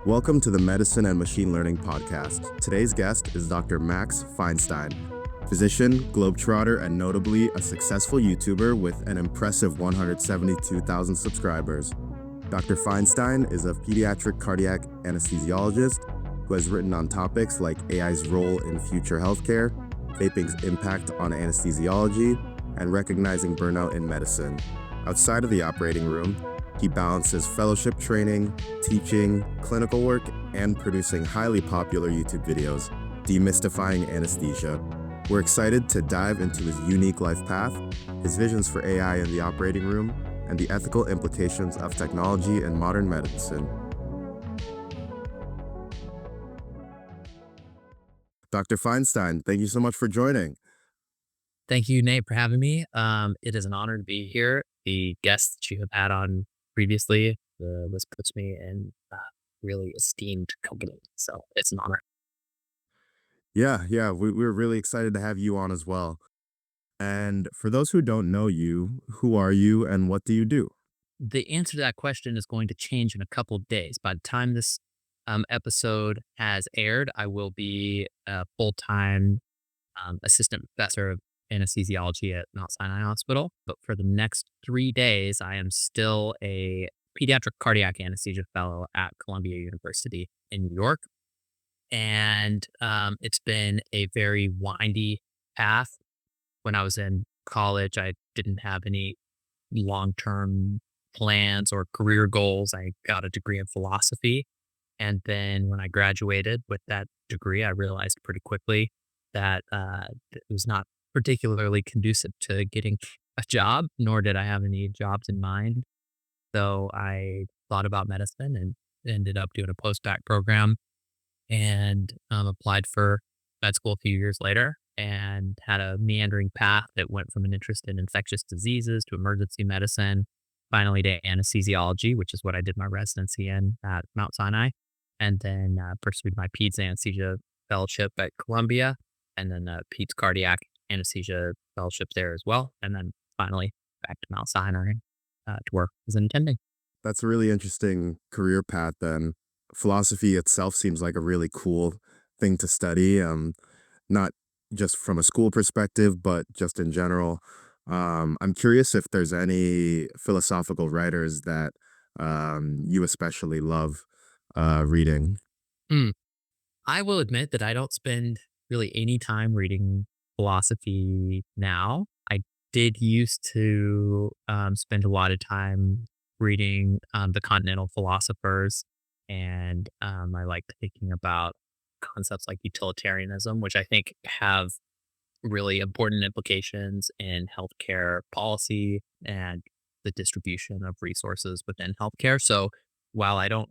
Welcome to the Medicine and Machine Learning Podcast. Today's guest is Dr. Max Feinstein, physician, globetrotter, and notably a successful YouTuber with an impressive 172,000 subscribers. Dr. Feinstein is a pediatric cardiac anesthesiologist who has written on topics like AI's role in future healthcare, vaping's impact on anesthesiology, and recognizing burnout in medicine. Outside of the operating room, he balances fellowship training, teaching, clinical work, and producing highly popular YouTube videos, demystifying anesthesia. We're excited to dive into his unique life path, his visions for AI in the operating room, and the ethical implications of technology in modern medicine. Dr. Feinstein, thank you so much for joining. Thank you, Nate, for having me. It is an honor to be here. The guests that you have had on previously, this puts me in really esteemed company. So it's an honor. We're really excited to have you on as well. And for those who don't know you, who are you and what do you do? The answer to that question is going to change in a couple of days. By the time this episode has aired, I will be a full-time assistant professor of anesthesiology at Mount Sinai Hospital. But for the next 3 days, I am still a pediatric cardiac anesthesia fellow at Columbia University in New York. And it's been a very windy path. When I was in college, I didn't have any long term plans or career goals. I got a degree in philosophy. And then when I graduated with that degree, I realized pretty quickly that it was not particularly conducive to getting a job, nor did I have any jobs in mind. So I thought about medicine and ended up doing a postdoc program and applied for med school a few years later and had a meandering path that went from an interest in infectious diseases to emergency medicine, finally to anesthesiology, which is what I did my residency in at Mount Sinai, and then pursued my peds anesthesia fellowship at Columbia, and then peds cardiac anesthesia fellowship there as well, and then finally back to Mount Sinai to work as an attending. That's a really interesting career path then. Philosophy itself seems like a really cool thing to study, not just from a school perspective, but just in general. I'm curious if there's any philosophical writers that you especially love reading. Mm. I will admit that I don't spend really any time reading philosophy now. I did used to spend a lot of time reading the continental philosophers, and I liked thinking about concepts like utilitarianism, which I think have really important implications in healthcare policy and the distribution of resources within healthcare. So while I don't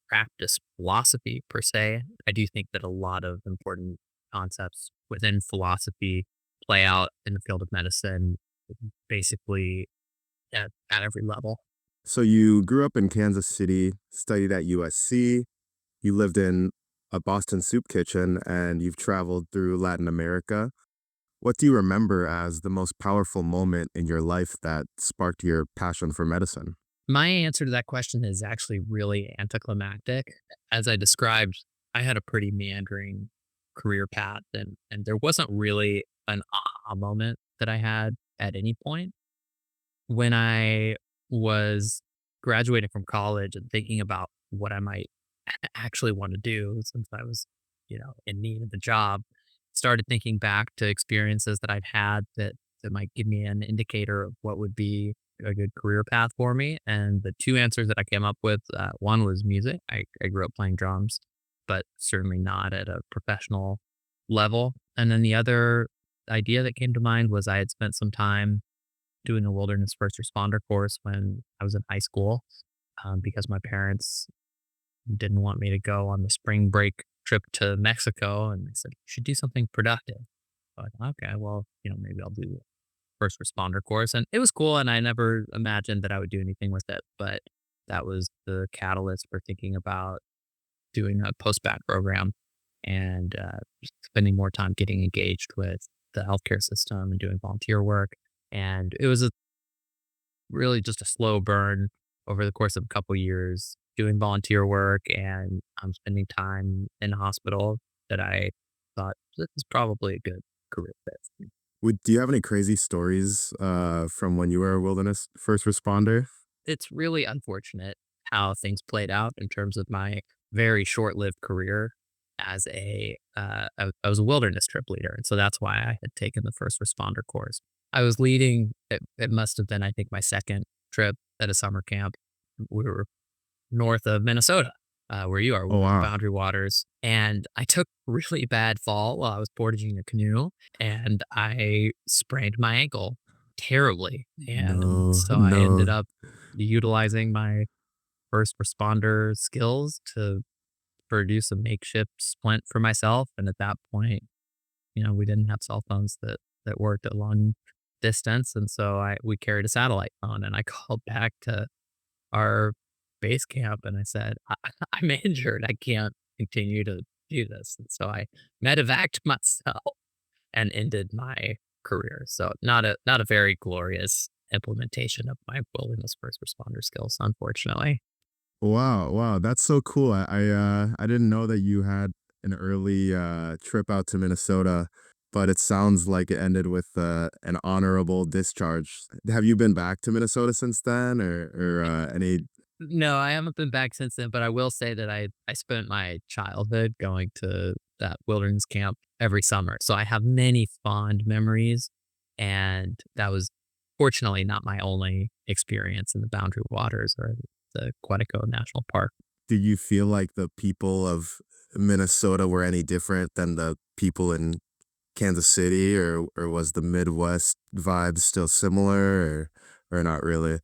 practice philosophy per se, I do think that a lot of important concepts within philosophy play out in the field of medicine basically at every level. So you grew up in Kansas City, studied at USC, you lived in a Boston soup kitchen, and you've traveled through Latin America. What do you remember as the most powerful moment in your life that sparked your passion for medicine? My answer to that question is actually really anticlimactic. As I described, I had a pretty meandering career path and there wasn't really an aha moment that I had at any point. When I was graduating from college and thinking about what I might actually want to do since I was, in need of a job, started thinking back to experiences that I'd had that might give me an indicator of what would be a good career path for me. And the two answers that I came up with, one was music. I grew up playing drums, but certainly not at a professional level. And then the other idea that came to mind was I had spent some time doing a wilderness first responder course when I was in high school, because my parents didn't want me to go on the spring break trip to Mexico, and they said, "You should do something productive." But okay, well, maybe I'll do a first responder course, and it was cool, and I never imagined that I would do anything with it, but that was the catalyst for thinking about doing a post-bac program and just spending more time getting engaged with the healthcare system and doing volunteer work. And it was really just a slow burn over the course of a couple years. doing volunteer work and I'm spending time in the hospital that I thought this is probably a good career fit. Do you have any crazy stories from when you were a wilderness first responder? It's really unfortunate how things played out in terms of my very short-lived career as I was a wilderness trip leader, and so that's why I had taken the first responder course. I was leading it must have been, I think, my 2nd trip at a summer camp. We were north of Minnesota, where you are. We Oh were in the wow. Boundary Waters, and I took a really bad fall while I was portaging a canoe, and I sprained my ankle terribly, and No, so I ended no. up utilizing my first responder skills to produce a makeshift splint for myself, and at that point, we didn't have cell phones that worked at long distance, and so we carried a satellite phone, and I called back to our base camp and I said, I'm injured. I can't continue to do this. And so I medevaced myself and ended my career. So not a very glorious implementation of my wilderness first responder skills, unfortunately. Wow, wow, that's so cool. I didn't know that you had an early trip out to Minnesota, but it sounds like it ended with an honorable discharge. Have you been back to Minnesota since then, or any? No, I haven't been back since then, but I will say that I spent my childhood going to that wilderness camp every summer. So I have many fond memories, and that was fortunately not my only experience in the Boundary Waters or the Quetico National Park. Do you feel like the people of Minnesota were any different than the people in Kansas City, or was the Midwest vibe still similar, or not really?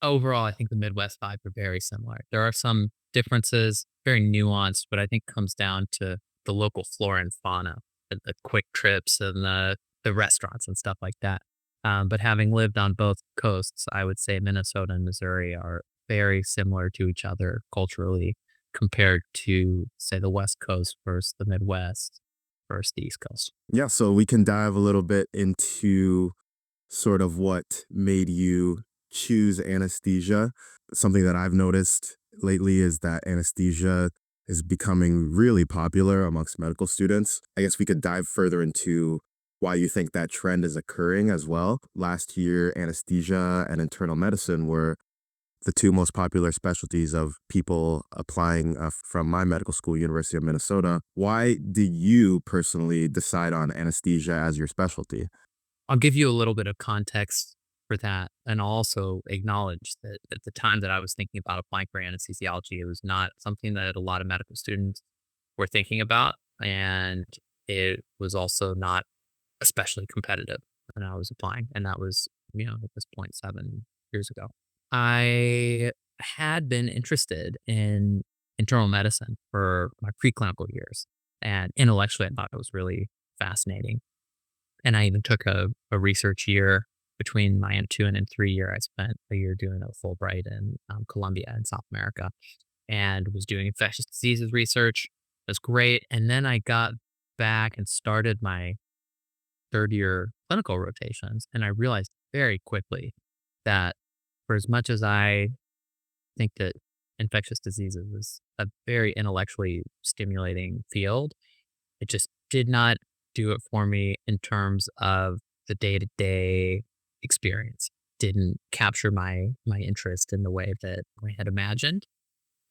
Overall, I think the Midwest vibes are very similar. There are some differences, very nuanced, but I think comes down to the local flora and fauna, the quick trips and the restaurants and stuff like that. But having lived on both coasts, I would say Minnesota and Missouri are very similar to each other culturally compared to, say, the West Coast versus the Midwest versus the East Coast. Yeah, so we can dive a little bit into sort of what made you choose anesthesia. Something that I've noticed lately is that anesthesia is becoming really popular amongst medical students. I guess we could dive further into why you think that trend is occurring as well. Last year, anesthesia and internal medicine were the two most popular specialties of people applying from my medical school, University of Minnesota. Why did you personally decide on anesthesia as your specialty? I'll give you a little bit of context for that, and I'll also acknowledge that at the time that I was thinking about applying for anesthesiology, it was not something that a lot of medical students were thinking about, and it was also not especially competitive when I was applying, and that was, at this point 7 years ago. I had been interested in internal medicine for my preclinical years, and intellectually, I thought it was really fascinating. And I even took a research year between my M2 and M3 year. I spent a year doing a Fulbright in Colombia in South America and was doing infectious diseases research. It was great. And then I got back and started my 3rd year clinical rotations. And I realized very quickly that for as much as I think that infectious diseases is a very intellectually stimulating field, it just did not do it for me in terms of the day-to-day experience. Didn't capture my interest in the way that I had imagined,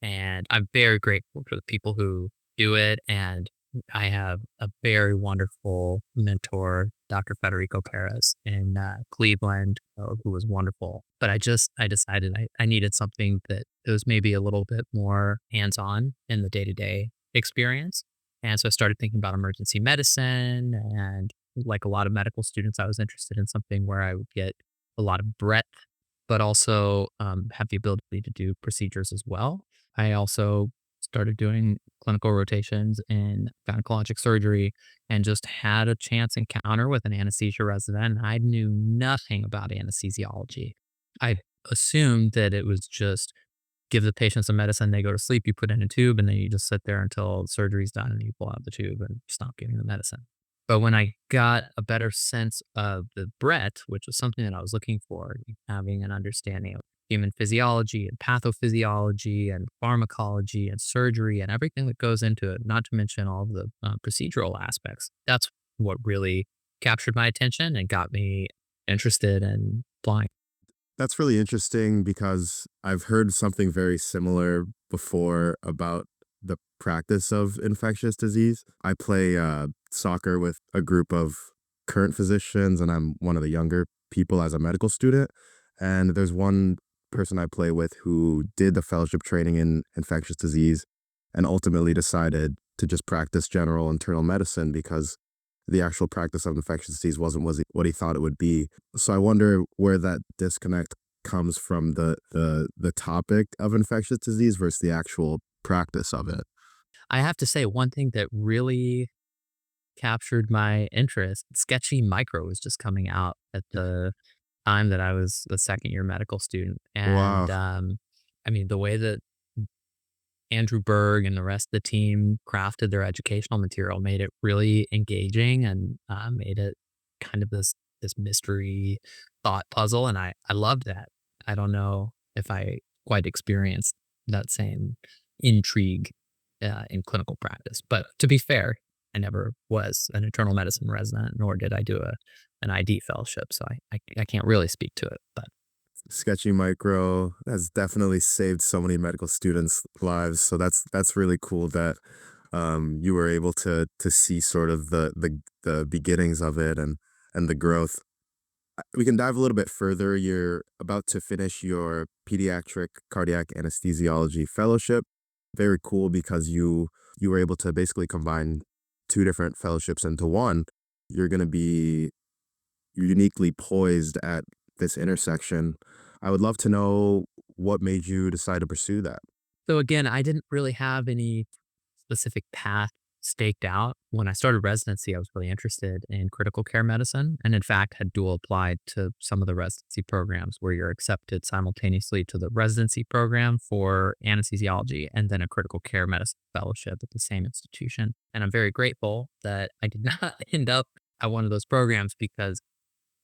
and I'm very grateful for the people who do it, and I have a very wonderful mentor, Dr. Federico Perez in, Cleveland, who was wonderful. But I decided I needed something that was maybe a little bit more hands-on in the day-to-day experience, and so I started thinking about emergency medicine, and like a lot of medical students, I was interested in something where I would get a lot of breadth, but also, have the ability to do procedures as well. I also started doing clinical rotations in gynecologic surgery and just had a chance encounter with an anesthesia resident. I knew nothing about anesthesiology. I assumed that it was just give the patient some medicine, they go to sleep, you put in a tube, and then you just sit there until surgery's done and you pull out the tube and stop giving the medicine. But when I got a better sense of the breadth, which was something that I was looking for, having an understanding of human physiology and pathophysiology and pharmacology and surgery and everything that goes into it, not to mention all of the procedural aspects. That's what really captured my attention and got me interested in flying. That's really interesting because I've heard something very similar before about the practice of infectious disease. I play soccer with a group of current physicians, and I'm one of the younger people as a medical student. And there's one person I play with who did the fellowship training in infectious disease and ultimately decided to just practice general internal medicine because the actual practice of infectious disease wasn't was what he thought it would be. So I wonder where that disconnect comes from the topic of infectious disease versus the actual practice of it. I have to say, one thing that really captured my interest, Sketchy Micro was just coming out at the time that I was a second year medical student. Wow. And I mean, the way that Andrew Berg and the rest of the team crafted their educational material made it really engaging and made it kind of this mystery thought puzzle. And I loved that. I don't know if I quite experienced that same intrigue in clinical practice. But to be fair, I never was an internal medicine resident, nor did I do an ID fellowship. So I can't really speak to it. But Sketchy Micro has definitely saved so many medical students' lives. So that's really cool that you were able to see sort of the beginnings of it and the growth. We can dive a little bit further. You're about to finish your pediatric cardiac anesthesiology fellowship. Very cool because you were able to basically combine two different fellowships into one. You're going to be uniquely poised at this intersection. I would love to know what made you decide to pursue that. so again, I didn't really have any specific path staked out. When I started residency, I was really interested in critical care medicine and, in fact, had dual applied to some of the residency programs where you're accepted simultaneously to the residency program for anesthesiology and then a critical care medicine fellowship at the same institution. And I'm very grateful that I did not end up at one of those programs because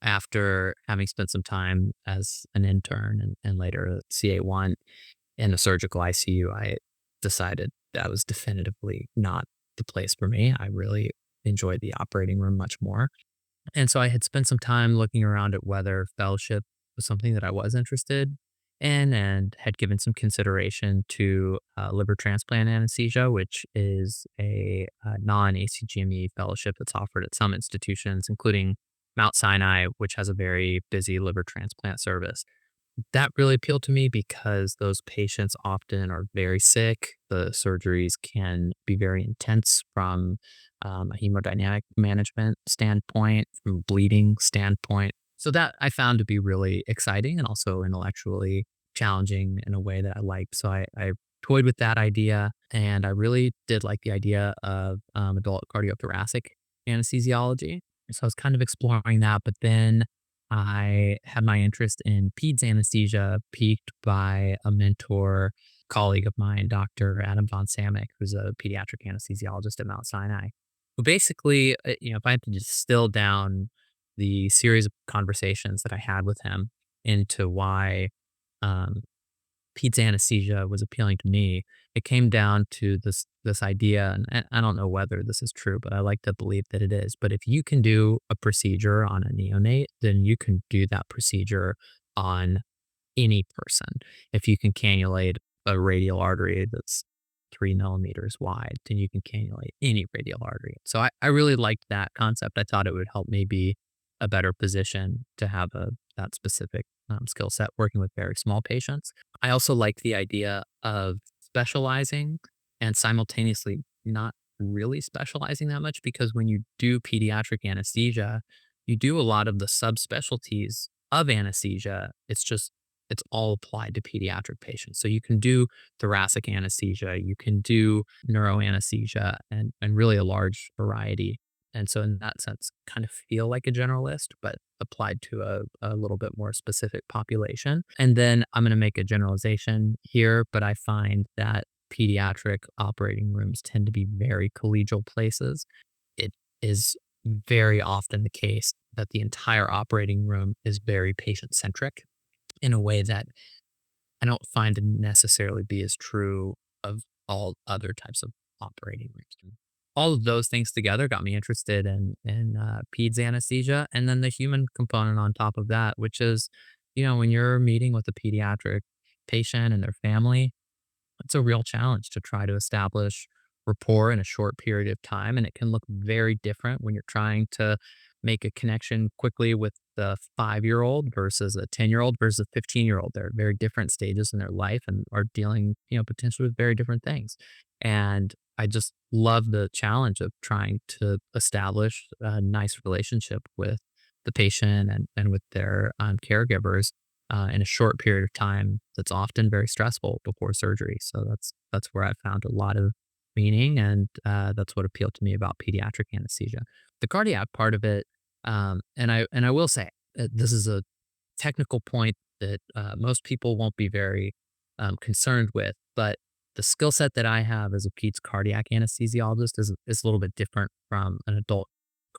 after having spent some time as an intern and later a CA1 in the surgical ICU, I decided that was definitively not the place for me. I really enjoyed the operating room much more. And so I had spent some time looking around at whether fellowship was something that I was interested in and had given some consideration to liver transplant anesthesia, which is a non ACGME fellowship that's offered at some institutions, including Mount Sinai, which has a very busy liver transplant service. That really appealed to me because those patients often are very sick. The surgeries can be very intense from a hemodynamic management standpoint, from a bleeding standpoint. So that I found to be really exciting and also intellectually challenging in a way that I liked. So I toyed with that idea and I really did like the idea of adult cardiothoracic anesthesiology. So I was kind of exploring that, but then I had my interest in peds anesthesia piqued by a mentor colleague of mine, Dr. Adam von Samik, who's a pediatric anesthesiologist at Mount Sinai, who basically, if I had to distill down the series of conversations that I had with him into why um, peds anesthesia was appealing to me, it came down to this idea, and I don't know whether this is true, but I like to believe that it is. But if you can do a procedure on a neonate, then you can do that procedure on any person. If you can cannulate a radial artery that's 3 millimeters wide, then you can cannulate any radial artery. So I really liked that concept. I thought it would help me be a better position to have that specific skill set working with very small patients. I also like the idea of specializing and simultaneously not really specializing that much because when you do pediatric anesthesia, you do a lot of the subspecialties of anesthesia. It's all applied to pediatric patients. So you can do thoracic anesthesia, you can do neuroanesthesia and really a large variety. And so in that sense, kind of feel like a generalist, but applied to a little bit more specific population. And then I'm going to make a generalization here, but I find that pediatric operating rooms tend to be very collegial places. It is very often the case that the entire operating room is very patient centric in a way that I don't find to necessarily be as true of all other types of operating rooms. All of those things together got me interested in peds anesthesia, and then the human component on top of that, which is, when you're meeting with a pediatric patient and their family, it's a real challenge to try to establish rapport in a short period of time. And it can look very different when you're trying to make a connection quickly with the 5-year-old versus a 10-year-old versus a 15-year-old. They're very different stages in their life and are dealing, potentially with very different things. And I just love the challenge of trying to establish a nice relationship with the patient and with their caregivers in a short period of time that's often very stressful before surgery. So that's where I found a lot of meaning, and that's what appealed to me about pediatric anesthesia. The cardiac part of it, and I will say this is a technical point that most people won't be very concerned with, but the skill set that I have as a peds cardiac anesthesiologist is a little bit different from an adult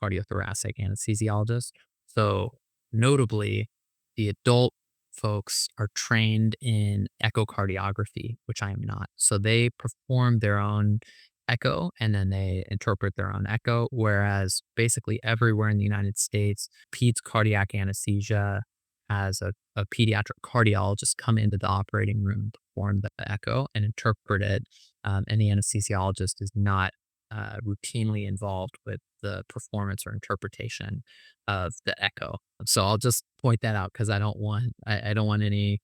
cardiothoracic anesthesiologist. So notably, the adult folks are trained in echocardiography, which I am not. So they perform their own echo and then they interpret their own echo. Whereas basically everywhere in the United States, peds cardiac anesthesia has a pediatric cardiologist come into the operating room, perform the echo, and interpret it. And the anesthesiologist is not routinely involved with the performance or interpretation of the echo. So I'll just point that out because I don't want any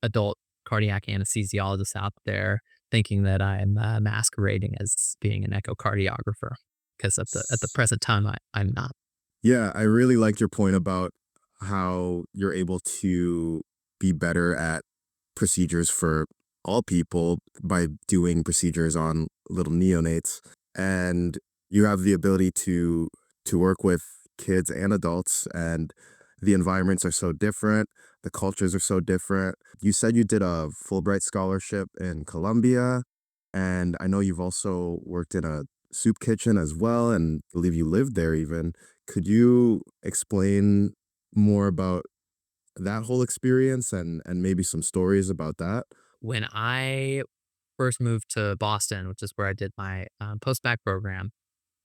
adult cardiac anesthesiologists out there thinking that I'm masquerading as being an echocardiographer because at the present time I'm not. Yeah, I really liked your point about how you're able to be better at procedures for all people by doing procedures on little neonates. And you have the ability to work with kids and adults, and the environments are so different, the cultures are so different. You said you did a Fulbright scholarship in Colombia, and I know you've also worked in a soup kitchen as well, and believe you lived there even. Could you explain more about that whole experience and maybe some stories about that? When I first moved to Boston, which is where I did my post-bac program,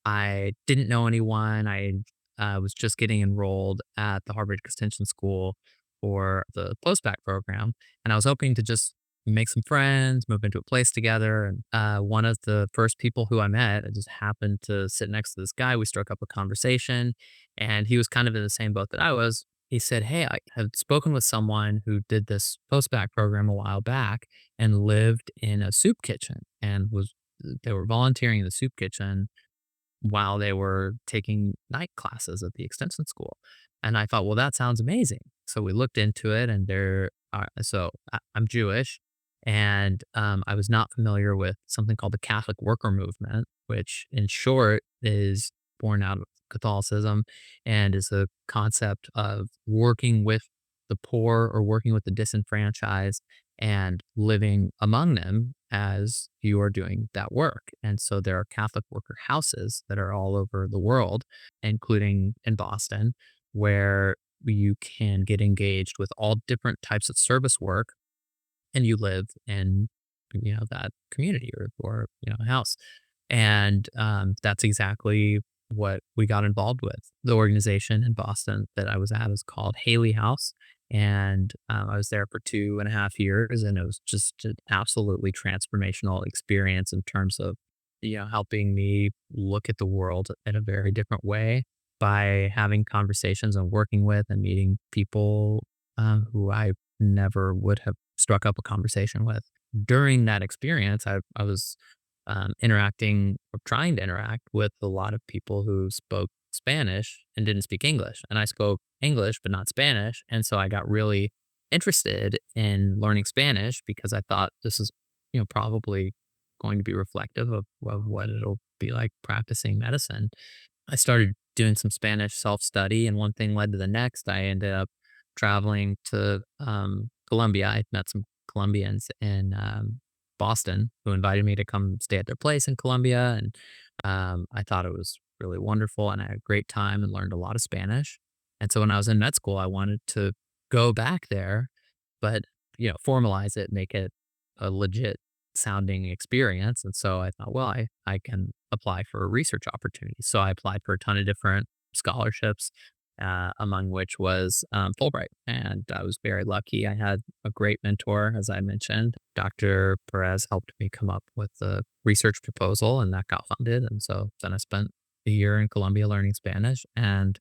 I didn't know anyone. I was just getting enrolled at the Harvard Extension School for the postbac program, and I was hoping to just make some friends, move into a place together. And one of the first people who I met, I just happened to sit next to this guy. We struck up a conversation, and he was kind of in the same boat that I was. He said, "Hey, I have spoken with someone who did this postbac program a while back and lived in a soup kitchen and was they were volunteering in the soup kitchen while they were taking night classes at the extension school." And I thought, well, that sounds amazing. So we looked into it, and I'm Jewish, and I was not familiar with something called the Catholic Worker Movement, which in short is born out of Catholicism and is a concept of working with the poor or working with the disenfranchised and living among them as you are doing that work. And so there are Catholic worker houses that are all over the world, including in Boston, where you can get engaged with all different types of service work and you live in that community or house. And that's exactly what we got involved with. The organization in Boston that I was at is called Haley House, and I was there for 2.5 years, and it was just an absolutely transformational experience in terms of helping me look at the world in a very different way by having conversations and working with and meeting people who I never would have struck up a conversation with. During that experience, I was interacting or trying to interact with a lot of people who spoke Spanish and didn't speak English. And I spoke English, but not Spanish. And so I got really interested in learning Spanish because I thought this is, probably going to be reflective of what it'll be like practicing medicine. I started doing some Spanish self-study, and one thing led to the next. I ended up traveling to Colombia. I met some Colombians in Boston who invited me to come stay at their place in Colombia, and I thought it was really wonderful, and I had a great time and learned a lot of Spanish. And so when I was in med school, I wanted to go back there, but formalize it, make it a legit sounding experience. And so I thought, well, I can apply for a research opportunity. So I applied for a ton of different scholarships, among which was Fulbright. And I was very lucky. I had a great mentor, as I mentioned. Dr. Perez helped me come up with the research proposal, and that got funded. And so then I spent a year in Colombia learning Spanish. And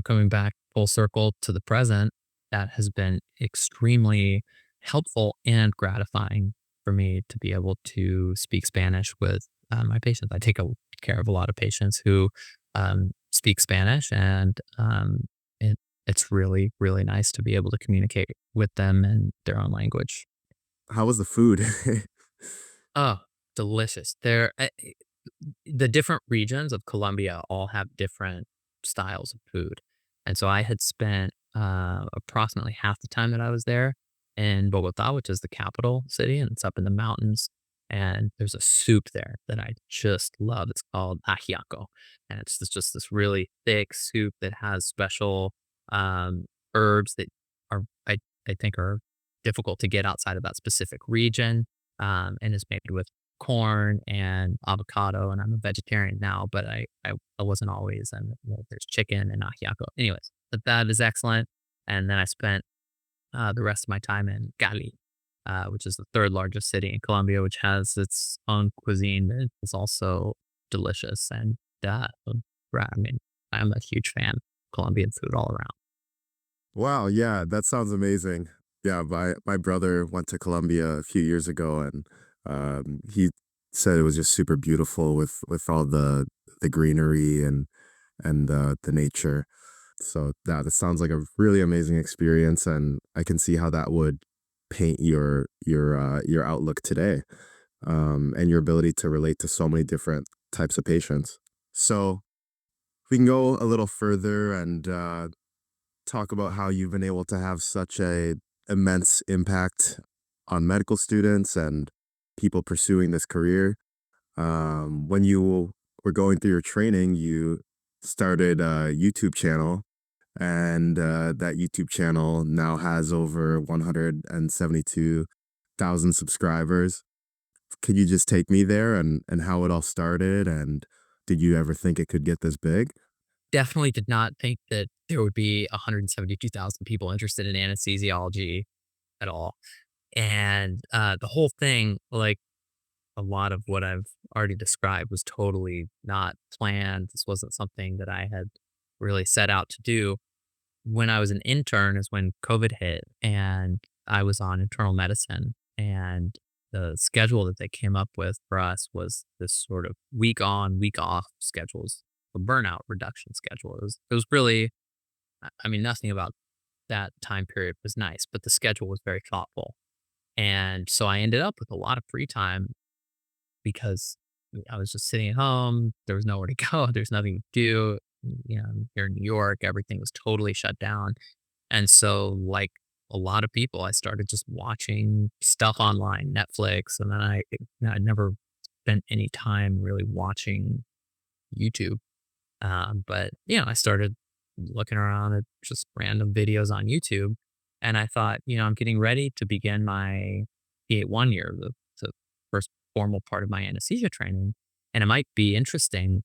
coming back full circle to the present, that has been extremely helpful and gratifying for me to be able to speak Spanish with my patients. I take care of a lot of patients who speak Spanish, and it's really, really nice to be able to communicate with them in their own language. How was the food? Oh, delicious. The different regions of Colombia all have different styles of food. And so I had spent approximately half the time that I was there in Bogota, which is the capital city, and it's up in the mountains. And there's a soup there that I just love. It's called ajiaco. And just this really thick soup that has special herbs that are, I think, are difficult to get outside of that specific region, and is made with corn and avocado. And I'm a vegetarian now, but I wasn't always. And there's chicken and ajiaco. Anyways, but that is excellent. And then I spent the rest of my time in Cali, which is the third largest city in Colombia, which has its own cuisine that is also delicious. And I mean, I'm a huge fan of Colombian food all around. Wow, yeah, that sounds amazing. Yeah, my brother went to Colombia a few years ago, and he said it was just super beautiful with all the greenery and the nature. So yeah, that sounds like a really amazing experience, and I can see how that would paint your outlook today, and your ability to relate to so many different types of patients. So we can go a little further and talk about how you've been able to have such a immense impact on medical students and people pursuing this career. When you were going through your training, you started a YouTube channel, and that YouTube channel now has over 172,000 subscribers. Could you just take me there and how it all started? And did you ever think it could get this big? Definitely did not think that there would be 172,000 people interested in anesthesiology at all. And the whole thing, like a lot of what I've already described, was totally not planned. This wasn't something that I had really set out to do. When I was an intern is when COVID hit, and I was on internal medicine, and the schedule that they came up with for us was this sort of week on, week off schedules, a burnout reduction schedule. It was really, I mean, nothing about that time period was nice, but the schedule was very thoughtful. And so I ended up with a lot of free time because I was just sitting at home. There was nowhere to go. There's nothing to do. I'm here in New York. Everything was totally shut down. And so, like a lot of people, I started just watching stuff online, Netflix, and then I never spent any time really watching YouTube. But I started looking around at just random videos on YouTube, and I thought, I'm getting ready to begin my P81 year, the first formal part of my anesthesia training, and it might be interesting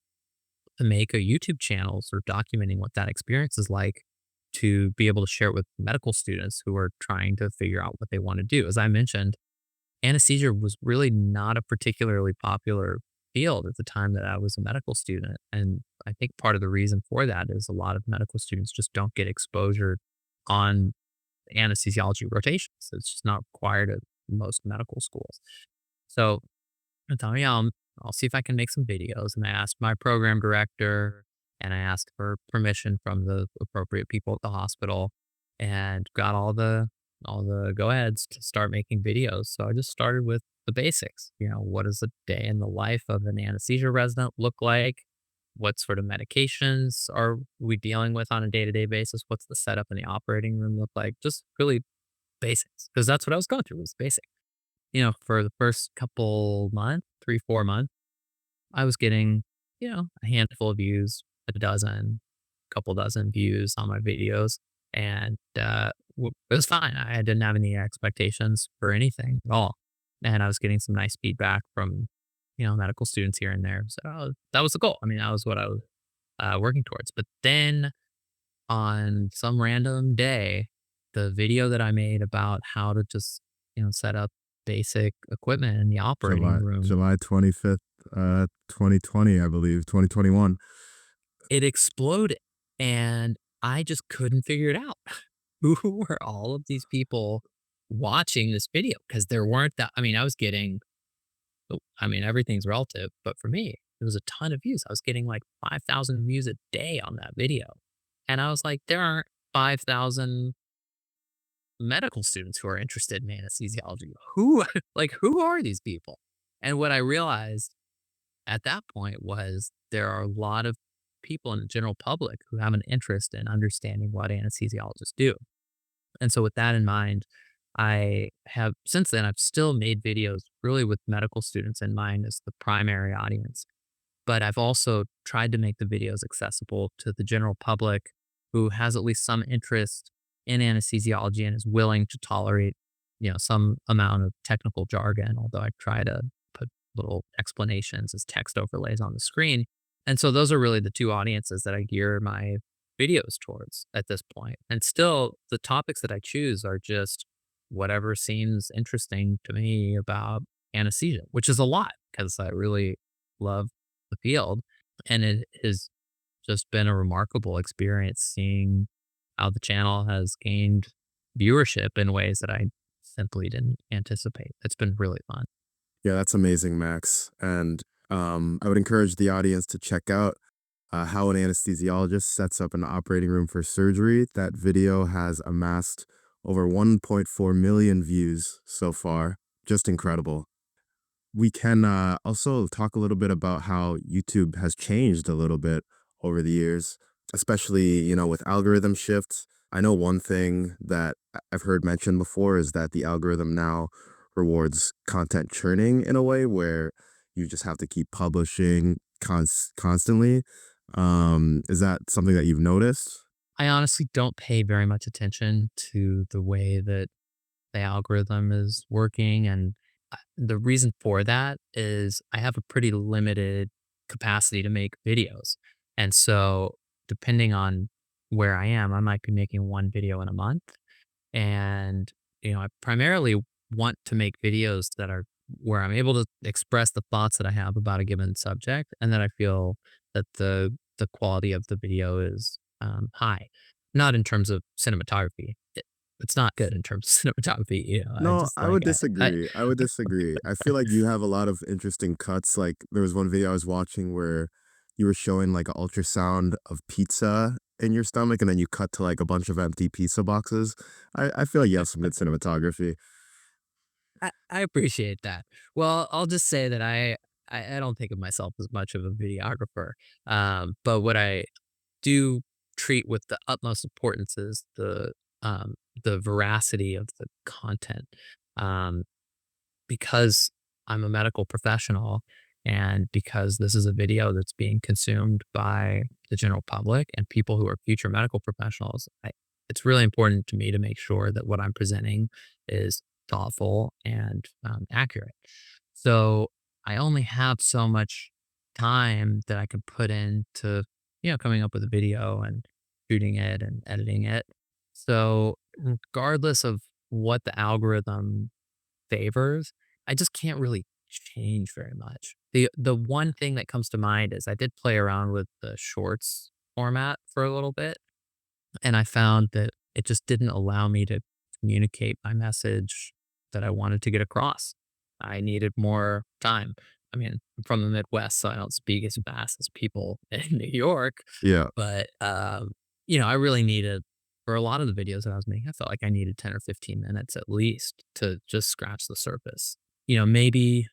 to make a YouTube channel sort of documenting what that experience is like, to be able to share it with medical students who are trying to figure out what they want to do. As I mentioned, anesthesia was really not a particularly popular field at the time that I was a medical student. And I think part of the reason for that is a lot of medical students just don't get exposure on anesthesiology rotations. It's just not required at most medical schools. So I thought, yeah, I'll see if I can make some videos. And I asked my program director, and I asked for permission from the appropriate people at the hospital, and got all the go aheads to start making videos. So I just started with the basics. What does a day in the life of an anesthesia resident look like? What sort of medications are we dealing with on a day-to-day basis? What's the setup in the operating room look like? Just really basics, because that's what I was going through, was basic. For the first couple months, 3, 4 months, I was getting, a handful of views, a dozen, couple dozen views on my videos. and it was fine. I didn't have any expectations for anything at all, and I was getting some nice feedback from medical students here and there. So that was the goal. I mean, that was what I was working towards. But then on some random day, the video that I made about how to just set up basic equipment in the operating room, July 25th, 2020, I believe, 2021. it exploded, and I just couldn't figure it out. Who were all of these people watching this video? Because there weren't that. I mean, I was getting. I mean, everything's relative, but for me, it was a ton of views. I was getting like 5,000 views a day on that video, and I was like, there aren't 5,000 medical students who are interested in anesthesiology. Who, like, who are these people? And what I realized at that point was there are a lot of people in the general public who have an interest in understanding what anesthesiologists do. And so, with that in mind, I have since then, I've still made videos really with medical students in mind as the primary audience. But I've also tried to make the videos accessible to the general public who has at least some interest in anesthesiology and is willing to tolerate, some amount of technical jargon, although I try to put little explanations as text overlays on the screen. And so those are really the two audiences that I gear my videos towards at this point. And still, the topics that I choose are just whatever seems interesting to me about anesthesia, which is a lot because I really love the field. And it has just been a remarkable experience seeing how the channel has gained viewership in ways that I simply didn't anticipate. It's been really fun. Yeah, that's amazing, Max. And I would encourage the audience to check out how an anesthesiologist sets up an operating room for surgery. That video has amassed over 1.4 million views so far. Just incredible. We can also talk a little bit about how YouTube has changed a little bit over the years, especially, with algorithm shifts. I know one thing that I've heard mentioned before is that the algorithm now rewards content churning in a way where you just have to keep publishing constantly. Is that something that you've noticed? I honestly don't pay very much attention to the way that the algorithm is working. And the reason for that is I have a pretty limited capacity to make videos. And so, depending on where I am, I might be making one video in a month. And, I primarily want to make videos that are where I'm able to express the thoughts that I have about a given subject and that I feel that the quality of the video is high. Not in terms of cinematography. It's not good in terms of cinematography. I No, just I like would disagree. I would disagree. I feel like you have a lot of interesting cuts. Like there was one video I was watching where you were showing like an ultrasound of pizza in your stomach, and then you cut to like a bunch of empty pizza boxes. I feel like you have some good cinematography. I appreciate that. Well, I'll just say that I don't think of myself as much of a videographer. But what I do treat with the utmost importance is the veracity of the content. Um, because I'm a medical professional and because this is a video that's being consumed by the general public and people who are future medical professionals, it's really important to me to make sure that what I'm presenting is thoughtful and accurate. So I only have so much time that I can put into, coming up with a video and shooting it and editing it. So regardless of what the algorithm favors, I just can't really change very much. The one thing that comes to mind is I did play around with the shorts format for a little bit, and I found that it just didn't allow me to communicate my message that I wanted to get across. I needed more time. I mean, I'm from the Midwest, so I don't speak as fast as people in New York, Yeah. but I really needed for a lot of the videos that I was making, I felt like I needed 10 or 15 minutes at least to just scratch the surface. Maybe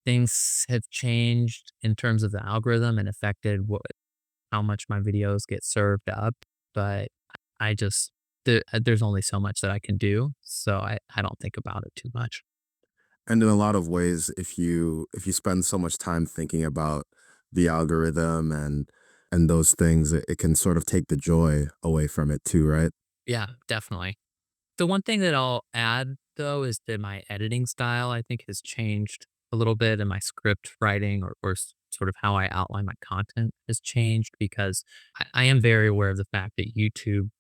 things have changed in terms of the algorithm and affected how much my videos get served up, but I just there's only so much that I can do, so I don't think about it too much. And in a lot of ways, if you spend so much time thinking about the algorithm and those things, it can sort of take the joy away from it too, right? Yeah, definitely. The one thing that I'll add though is that my editing style, I think, has changed a little bit, and my script writing or sort of how I outline my content has changed because I am very aware of the fact that YouTube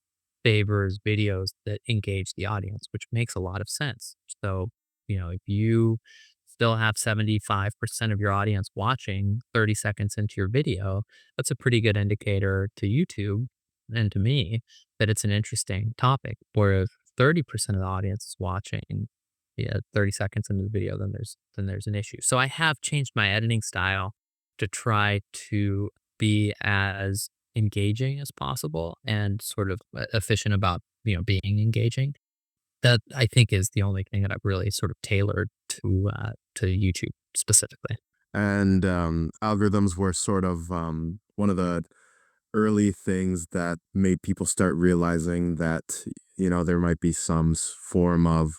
favors videos that engage the audience, which makes a lot of sense. So, if you still have 75% of your audience watching 30 seconds into your video, that's a pretty good indicator to YouTube and to me that it's an interesting topic. Whereas 30% of the audience is watching, yeah, 30 seconds into the video, then there's an issue. So I have changed my editing style to try to be as engaging as possible and sort of efficient about, being engaging. That I think is the only thing that I've really sort of tailored to YouTube specifically. And algorithms were sort of one of the early things that made people start realizing that, there might be some form of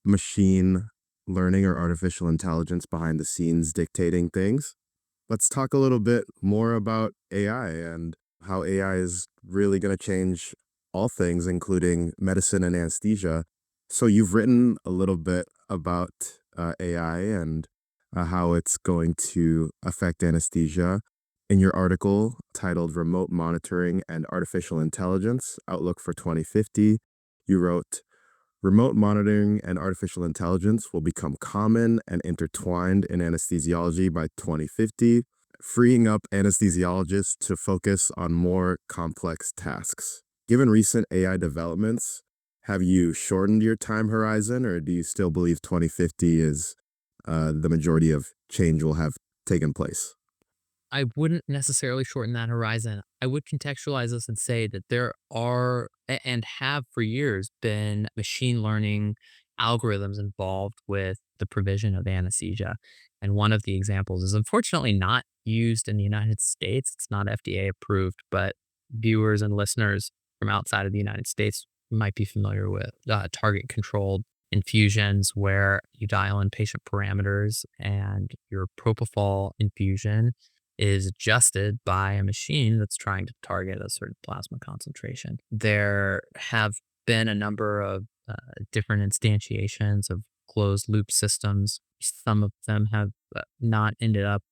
machine learning or artificial intelligence behind the scenes dictating things. Let's talk a little bit more about AI and how AI is really going to change all things, including medicine and anesthesia. So, you've written a little bit about AI and how it's going to affect anesthesia. In your article titled Remote Monitoring and Artificial Intelligence Outlook for 2050, you wrote, remote monitoring and artificial intelligence will become common and intertwined in anesthesiology by 2050, freeing up anesthesiologists to focus on more complex tasks. Given recent AI developments, have you shortened your time horizon, or do you still believe 2050 is the majority of change will have taken place? I wouldn't necessarily shorten that horizon. I would contextualize this and say that there are and have for years been machine learning algorithms involved with the provision of anesthesia. And one of the examples is unfortunately not used in the United States. It's not FDA approved, but viewers and listeners from outside of the United States might be familiar with target controlled infusions where you dial in patient parameters and your propofol infusion is adjusted by a machine that's trying to target a certain plasma concentration. There have been a number of different instantiations of closed loop systems. Some of them have not ended up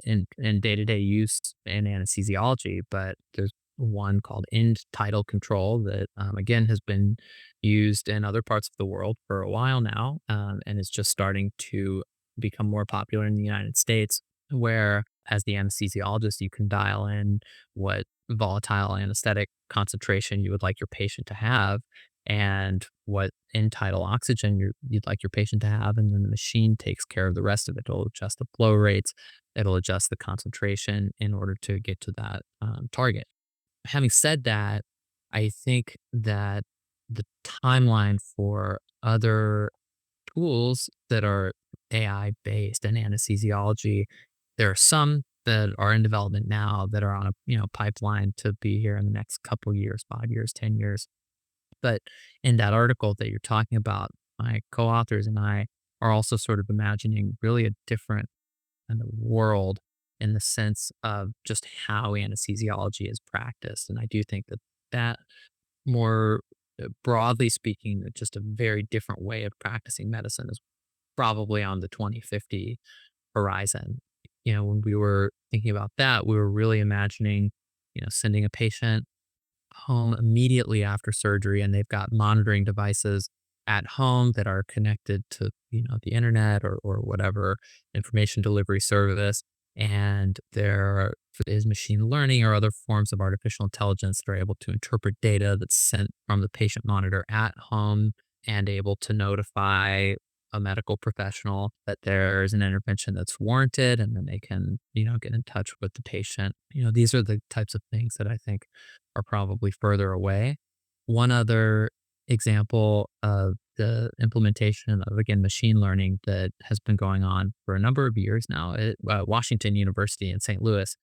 in day-to-day use in anesthesiology, but there's one called end tidal control that, again, has been used in other parts of the world for a while now, and is just starting to become more popular in the United States, where as the anesthesiologist, you can dial in what volatile anesthetic concentration you would like your patient to have and what end tidal oxygen you'd like your patient to have, and then the machine takes care of the rest of it. It'll adjust the flow rates, it'll adjust the concentration in order to get to that target. Having said that, I think that the timeline for other tools that are AI based in anesthesiology, there are some that are in development now that are on a pipeline to be here in the next couple years, 5 years, 10 years. But in that article that you're talking about, my co-authors and I are also sort of imagining really a different kind of world in the sense of just how anesthesiology is practiced. And I do think that that more broadly speaking, that just a very different way of practicing medicine is probably on the 2050 horizon. When we were thinking about that, we were really imagining, sending a patient home immediately after surgery, and they've got monitoring devices at home that are connected to the internet or whatever information delivery service, and there is machine learning or other forms of artificial intelligence that are able to interpret data that's sent from the patient monitor at home and able to notify a medical professional that there's an intervention that's warranted, and then they can get in touch with the patient. These are the types of things that I think are probably further away. One other example of the implementation of, again, machine learning that has been going on for a number of years now at Washington University in St. Louis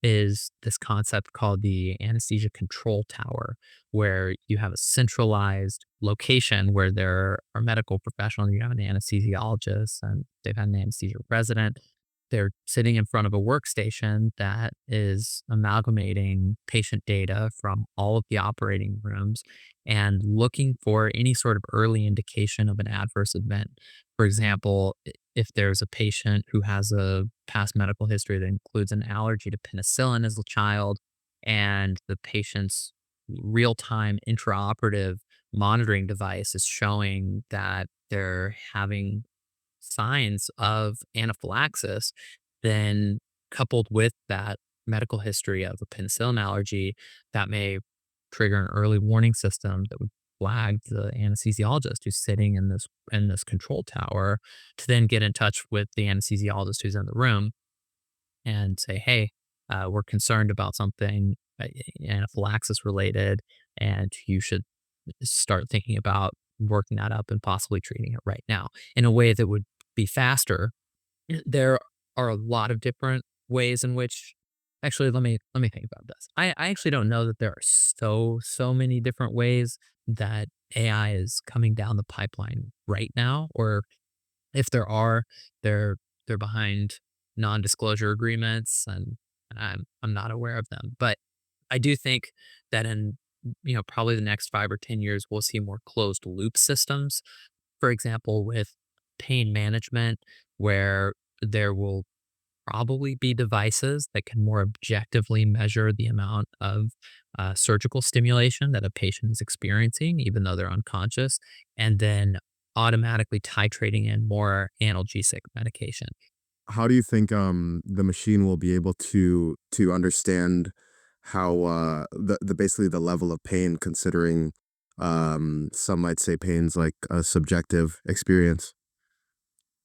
is this concept called the anesthesia control tower, where you have a centralized location where there are medical professionals, you have an anesthesiologist, and they've had an anesthesia resident, they're sitting in front of a workstation that is amalgamating patient data from all of the operating rooms and looking for any sort of early indication of an adverse event. For example, if there's a patient who has a past medical history that includes an allergy to penicillin as a child, and the patient's real time intraoperative monitoring device is showing that they're having signs of anaphylaxis, then coupled with that medical history of a penicillin allergy, that may trigger an early warning system that would flag the anesthesiologist who's sitting in this control tower to then get in touch with the anesthesiologist who's in the room and say, "Hey, we're concerned about something anaphylaxis related, and you should start thinking about working that up and possibly treating it right now in a way that would be faster." There are a lot of different ways in which actually, let me think about this. I actually don't know that there are so many different ways that AI is coming down the pipeline right now, or if there are, they're they're behind non-disclosure agreements, and I'm not aware of them. But I do think that in, probably the next 5 or 10 years, we'll see more closed loop systems. For example, with pain management, where there will probably be devices that can more objectively measure the amount of surgical stimulation that a patient is experiencing, even though they're unconscious, and then automatically titrating in more analgesic medication. How do you think the machine will be able to understand how the basically the level of pain, considering some might say pain's like a subjective experience?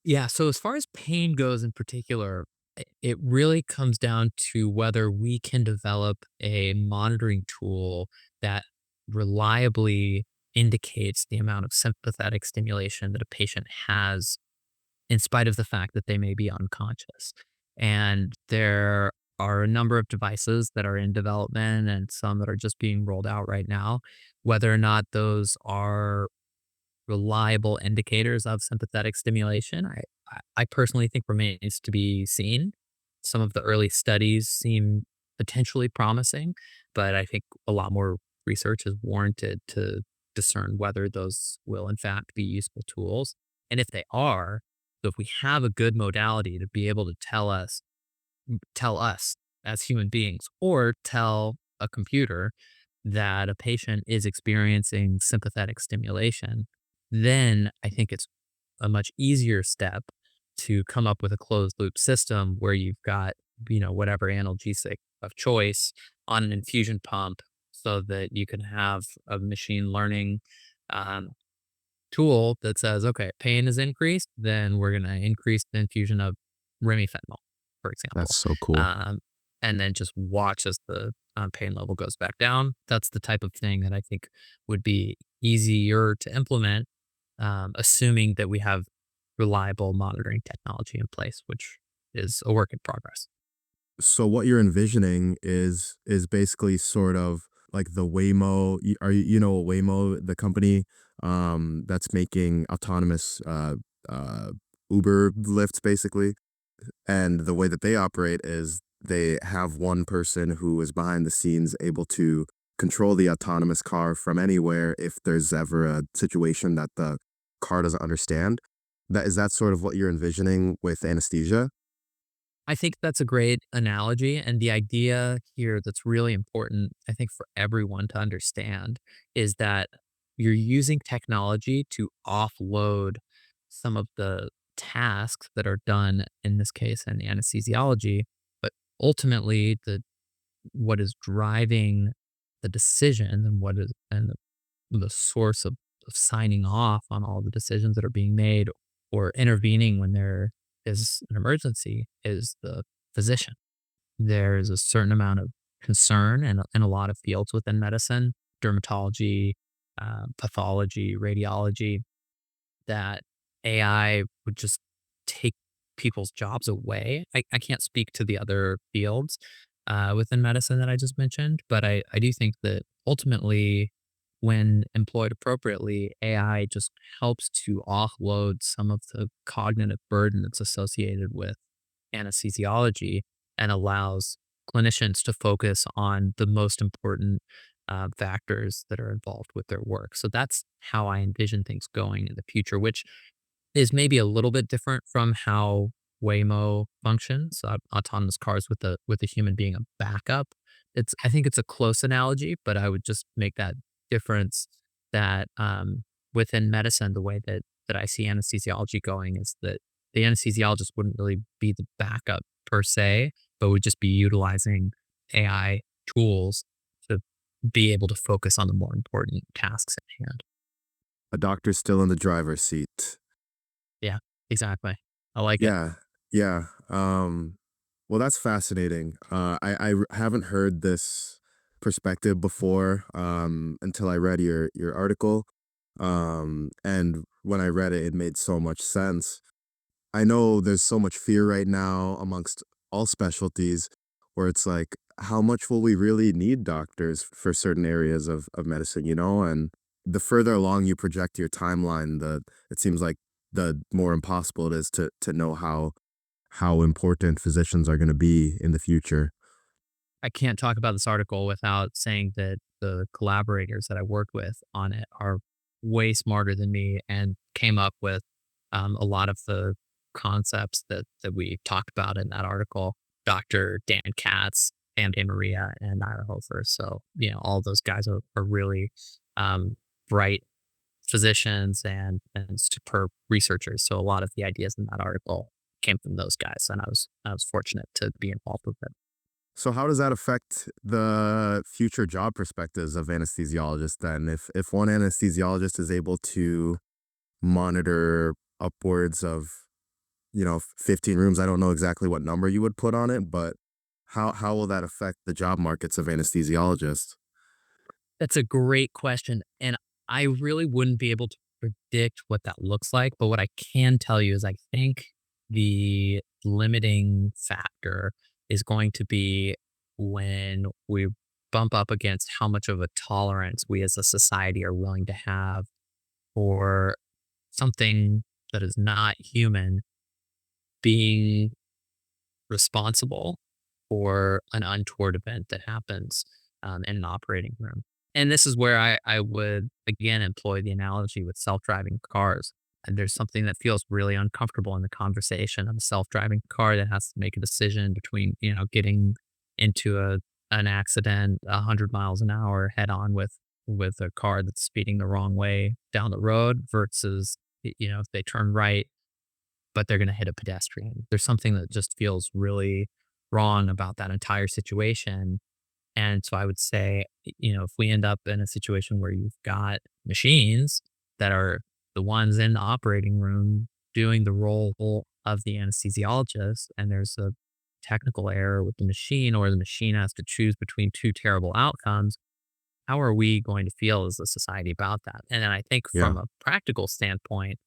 Yeah, so as far as pain goes in particular, it really comes down to whether we can develop a monitoring tool that reliably indicates the amount of sympathetic stimulation that a patient has in spite of the fact that they may be unconscious. And there are a number of devices that are in development and some that are just being rolled out right now. Whether or not those are reliable indicators of sympathetic stimulation, I personally think remains to be seen. Some of the early studies seem potentially promising, but I think a lot more research is warranted to discern whether those will in fact be useful tools. And if they are, so if we have a good modality to be able to tell us as human beings or tell a computer that a patient is experiencing sympathetic stimulation, then I think it's a much easier step to come up with a closed loop system where you've got, whatever analgesic of choice on an infusion pump so that you can have a machine learning um, tool that says, okay, pain is increased, then we're going to increase the infusion of remifentanil, for That's example. so cool. Um, and then just watch as the pain level goes back down. That's the type of thing that I think would be easier to implement, assuming that we have reliable monitoring technology in place, which is a work in progress. So what you're envisioning is basically sort of like the Waymo. Are you know Waymo, the company that's making autonomous Uber lifts basically? And the way that they operate is they have one person who is behind the scenes able to control the autonomous car from anywhere if there's ever a situation that the car doesn't understand. That is that sort of what you're envisioning with anesthesia? I think that's a great analogy. And the idea here that's really important, I think, for everyone to understand is that you're using technology to offload some of the tasks that are done, in this case, in anesthesiology. But ultimately, what is driving the decision and the source of signing off on all the decisions that are being made or intervening when there is an emergency is the physician. There's a certain amount of concern in a lot of fields within medicine, dermatology, pathology, radiology, that AI would just take people's jobs away. I can't speak to the other fields within medicine that I just mentioned, but I do think that ultimately, when employed appropriately, AI just helps to offload some of the cognitive burden that's associated with anesthesiology and allows clinicians to focus on the most important factors that are involved with their work. So that's how I envision things going in the future, which is maybe a little bit different from how Waymo functions, autonomous cars with a human being a backup. I think it's a close analogy, but I would just make that difference that within medicine, the way that I see anesthesiology going is that the anesthesiologist wouldn't really be the backup per se, but would just be utilizing AI tools to be able to focus on the more important tasks at hand. A doctor still in the driver's seat. Yeah, exactly. I like it. Yeah, yeah. Well, that's fascinating. Haven't heard this perspective before until I read your article. And when I read it, it made so much sense. I know there's so much fear right now amongst all specialties where it's like, how much will we really need doctors for certain areas of medicine, you know? And the further along you project your timeline, it seems like the more impossible it is to know how important physicians are going to be in the future. I can't talk about this article without saying that the collaborators that I worked with on it are way smarter than me and came up with a lot of the concepts that we talked about in that article. Dr. Dan Katz, Pam De Maria, and Ira Hofer. So, all those guys are really bright physicians and superb researchers. So a lot of the ideas in that article came from those guys, and I was fortunate to be involved with it. So how does that affect the future job perspectives of anesthesiologists then? If one anesthesiologist is able to monitor upwards of, 15 rooms, I don't know exactly what number you would put on it, but how will that affect the job markets of anesthesiologists? That's a great question, and I really wouldn't be able to predict what that looks like, but what I can tell you is I think the limiting factor is going to be when we bump up against how much of a tolerance we as a society are willing to have for something that is not human being responsible for an untoward event that happens in an operating room. And this is where I would again employ the analogy with self-driving cars. And there's something that feels really uncomfortable in the conversation of a self-driving car that has to make a decision between, getting into an accident 100 miles an hour head on with a car that's speeding the wrong way down the road versus, if they turn right but they're gonna hit a pedestrian. There's something that just feels really wrong about that entire situation, and so I would say, if we end up in a situation where you've got machines that are the ones in the operating room doing the role of the anesthesiologist, and there's a technical error with the machine, or the machine has to choose between 2 terrible outcomes, how are we going to feel as a society about that? And then I think Yeah. from a practical standpoint,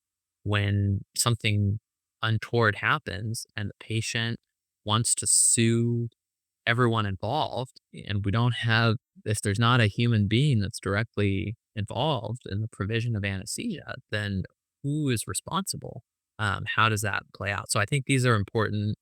when something untoward happens and the patient wants to sue everyone involved, and we don't have, if there's not a human being that's directly involved in the provision of anesthesia, then who is responsible? How does that play out? So I think these are important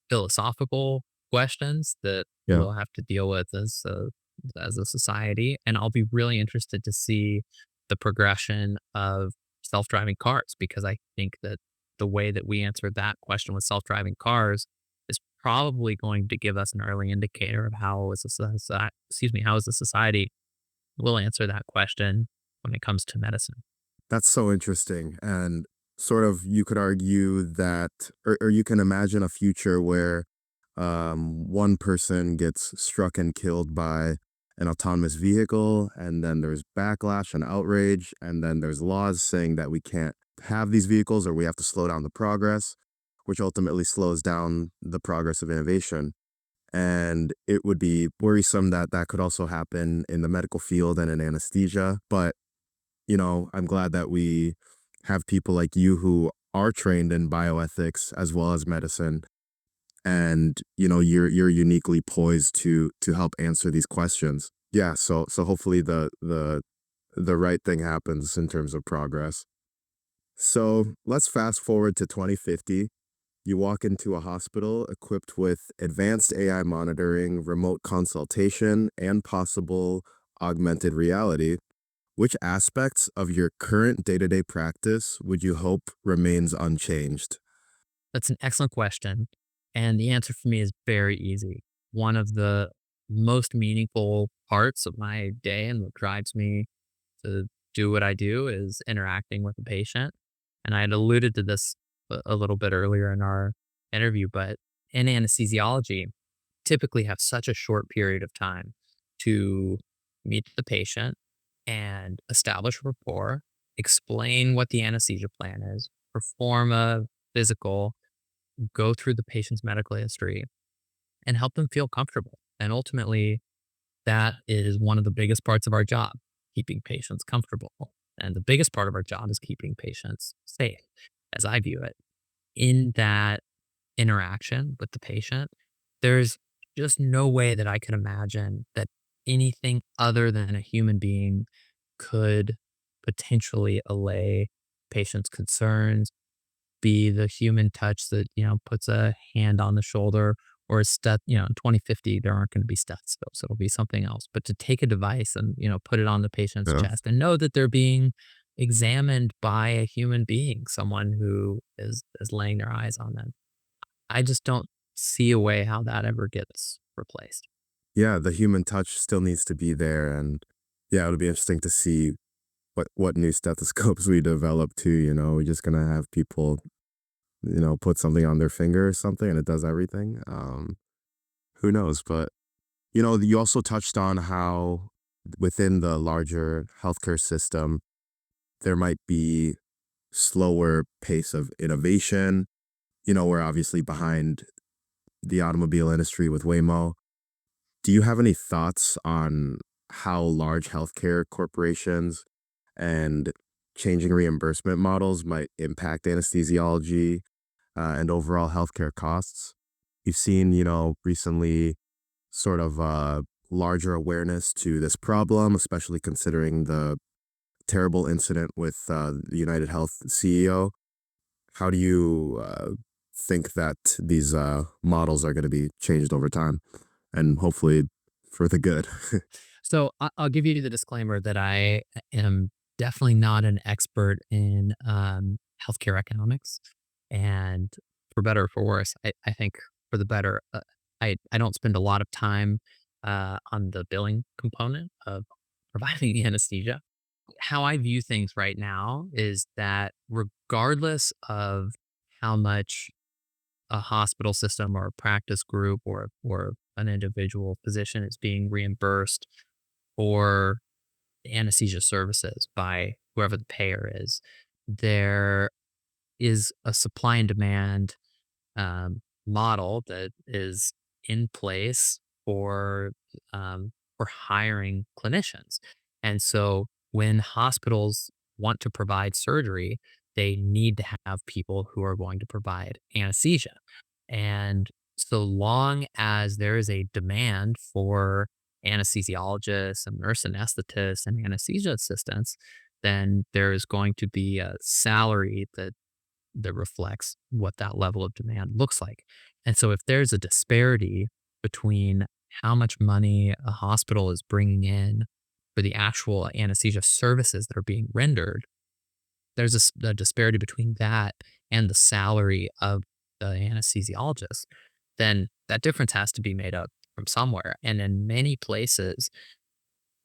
philosophical questions that Yeah. we'll have to deal with as a society. And I'll be really interested to see the progression of self-driving cars because I think that the way that we answered that question with self-driving cars is probably going to give us an early indicator of how as a society will answer that question when it comes to medicine. That's so interesting. And sort of you could argue that, or you can imagine a future where one person gets struck and killed by an autonomous vehicle, and then there's backlash and outrage, and then there's laws saying that we can't have these vehicles or we have to slow down the progress, which ultimately slows down the progress of innovation. And it would be worrisome that that could also happen in the medical field and in anesthesia. But I'm glad that we have people like you who are trained in bioethics as well as medicine, and you're uniquely poised to help answer these questions. Yeah, so hopefully the right thing happens in terms of progress. So let's fast forward to 2050. You walk into a hospital equipped with advanced AI monitoring, remote consultation, and possible augmented reality. Which aspects of your current day to day practice would you hope remains unchanged? That's an excellent question. And the answer for me is very easy. One of the most meaningful parts of my day and what drives me to do what I do is interacting with the patient. And I had alluded to this a little bit earlier in our interview, but in anesthesiology, typically have such a short period of time to meet the patient and establish rapport, explain what the anesthesia plan is, perform a physical, go through the patient's medical history, and help them feel comfortable. And ultimately, that is one of the biggest parts of our job, keeping patients comfortable. And the biggest part of our job is keeping patients safe, as I view it. In that interaction with the patient, there's just no way that I could imagine that anything other than a human being could potentially allay patients' concerns, be the human touch that, puts a hand on the shoulder or a in 2050, there aren't going to be stethoscopes. It'll be something else. But to take a device and, put it on the patient's Yeah. chest and know that they're being examined by a human being, someone who is laying their eyes on them. I just don't see a way how that ever gets replaced. Yeah, the human touch still needs to be there. And yeah, it'll be interesting to see what new stethoscopes we develop too. We're just gonna have people, put something on their finger or something and it does everything. Who knows? But you also touched on how within the larger healthcare system, there might be slower pace of innovation. We're obviously behind the automobile industry with Waymo. Do you have any thoughts on how large healthcare corporations and changing reimbursement models might impact anesthesiology and overall healthcare costs? You've seen, recently sort of larger awareness to this problem, especially considering the terrible incident with the United Health CEO. How do you think that these models are going to be changed over time and hopefully for the good? So I'll give you the disclaimer that I am definitely not an expert in healthcare economics. And for better or for worse, I think for the better, I don't spend a lot of time on the billing component of providing the anesthesia. How I view things right now is that regardless of how much a hospital system or a practice group or an individual physician is being reimbursed for anesthesia services by whoever the payer is, there is a supply and demand model that is in place for hiring clinicians. And so when hospitals want to provide surgery, they need to have people who are going to provide anesthesia. And so long as there is a demand for anesthesiologists and nurse anesthetists and anesthesia assistants, then there is going to be a salary that reflects what that level of demand looks like. And so if there's a disparity between how much money a hospital is bringing in for the actual anesthesia services that are being rendered, there's a disparity between that and the salary of the anesthesiologist, then that difference has to be made up from somewhere. And in many places,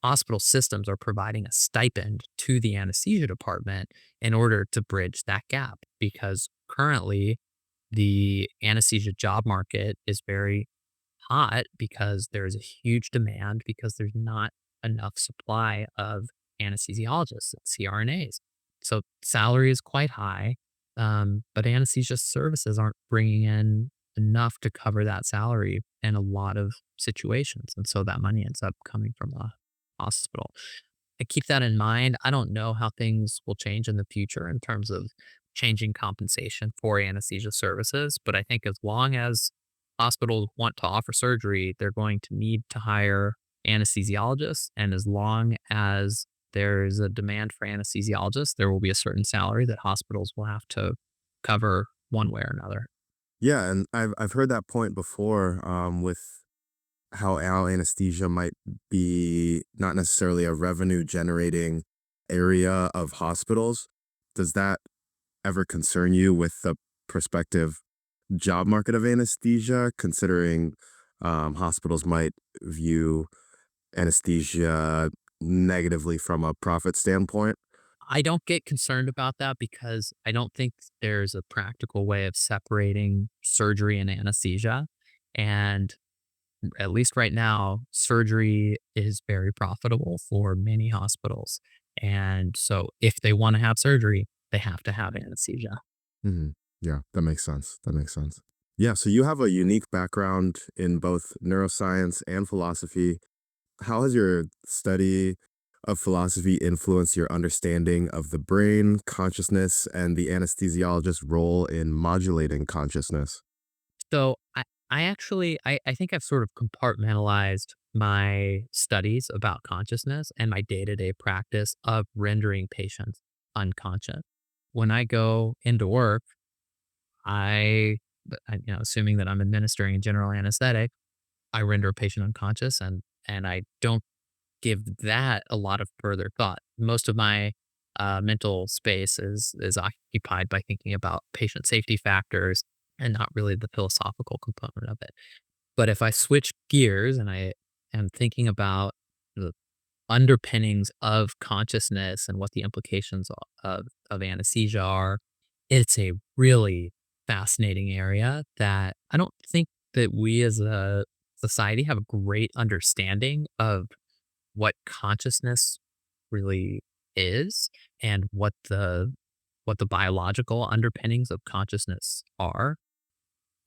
hospital systems are providing a stipend to the anesthesia department in order to bridge that gap because currently the anesthesia job market is very hot because there is a huge demand because there's not enough supply of anesthesiologists and CRNAs. So salary is quite high, but anesthesia services aren't bringing in enough to cover that salary in a lot of situations. And so that money ends up coming from the hospital. I keep that in mind. I don't know how things will change in the future in terms of changing compensation for anesthesia services, but I think as long as hospitals want to offer surgery, they're going to need to hire anesthesiologists. And as long as there's a demand for anesthesiologists, there will be a certain salary that hospitals will have to cover one way or another. Yeah, and I've heard that point before, with how anesthesia might be not necessarily a revenue generating area of hospitals. Does that ever concern you with the prospective job market of anesthesia, considering hospitals might view anesthesia negatively from a profit standpoint? I don't get concerned about that because I don't think there's a practical way of separating surgery and anesthesia. And at least right now, surgery is very profitable for many hospitals. And so if they want to have surgery, they have to have anesthesia. Mhm. Yeah, that makes sense. That makes sense. Yeah, so you have a unique background in both neuroscience and philosophy. How has your study of philosophy influenced your understanding of the brain, consciousness, and the anesthesiologist's role in modulating consciousness? So I think I've sort of compartmentalized my studies about consciousness and my day-to-day practice of rendering patients unconscious. When I go into work, assuming that I'm administering a general anesthetic, I render a patient unconscious and I don't give that a lot of further thought. Most of my mental space is occupied by thinking about patient safety factors and not really the philosophical component of it. But if I switch gears and I am thinking about the underpinnings of consciousness and what the implications of anesthesia are, it's a really fascinating area that I don't think that we as a society have a great understanding of what consciousness really is and what the biological underpinnings of consciousness are.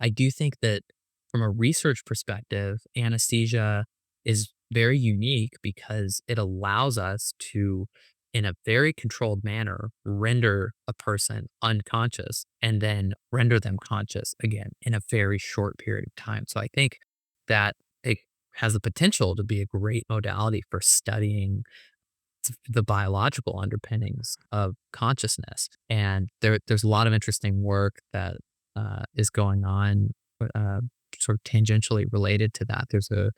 I do think that from a research perspective, anesthesia is very unique because it allows us to, in a very controlled manner, render a person unconscious and then render them conscious again in a very short period of time. So I think that it has the potential to be a great modality for studying the biological underpinnings of consciousness. And there's a lot of interesting work that is going on, uh, sort of tangentially related to that. There's a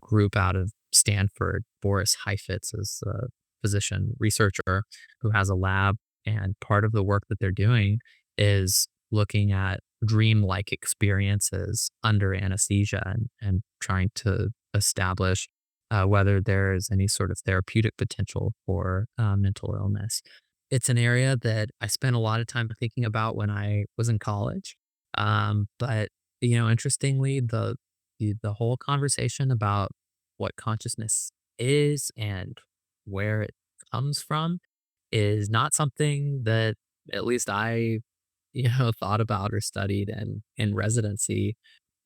group out of Stanford. Boris Heifetz is a physician researcher who has a lab, and part of the work that they're doing is looking at dream-like experiences under anesthesia and trying to establish whether there is any sort of therapeutic potential for mental illness. It's an area that I spent a lot of time thinking about when I was in college. But interestingly, the whole conversation about what consciousness is and where it comes from is not something that at least I, thought about or studied in residency,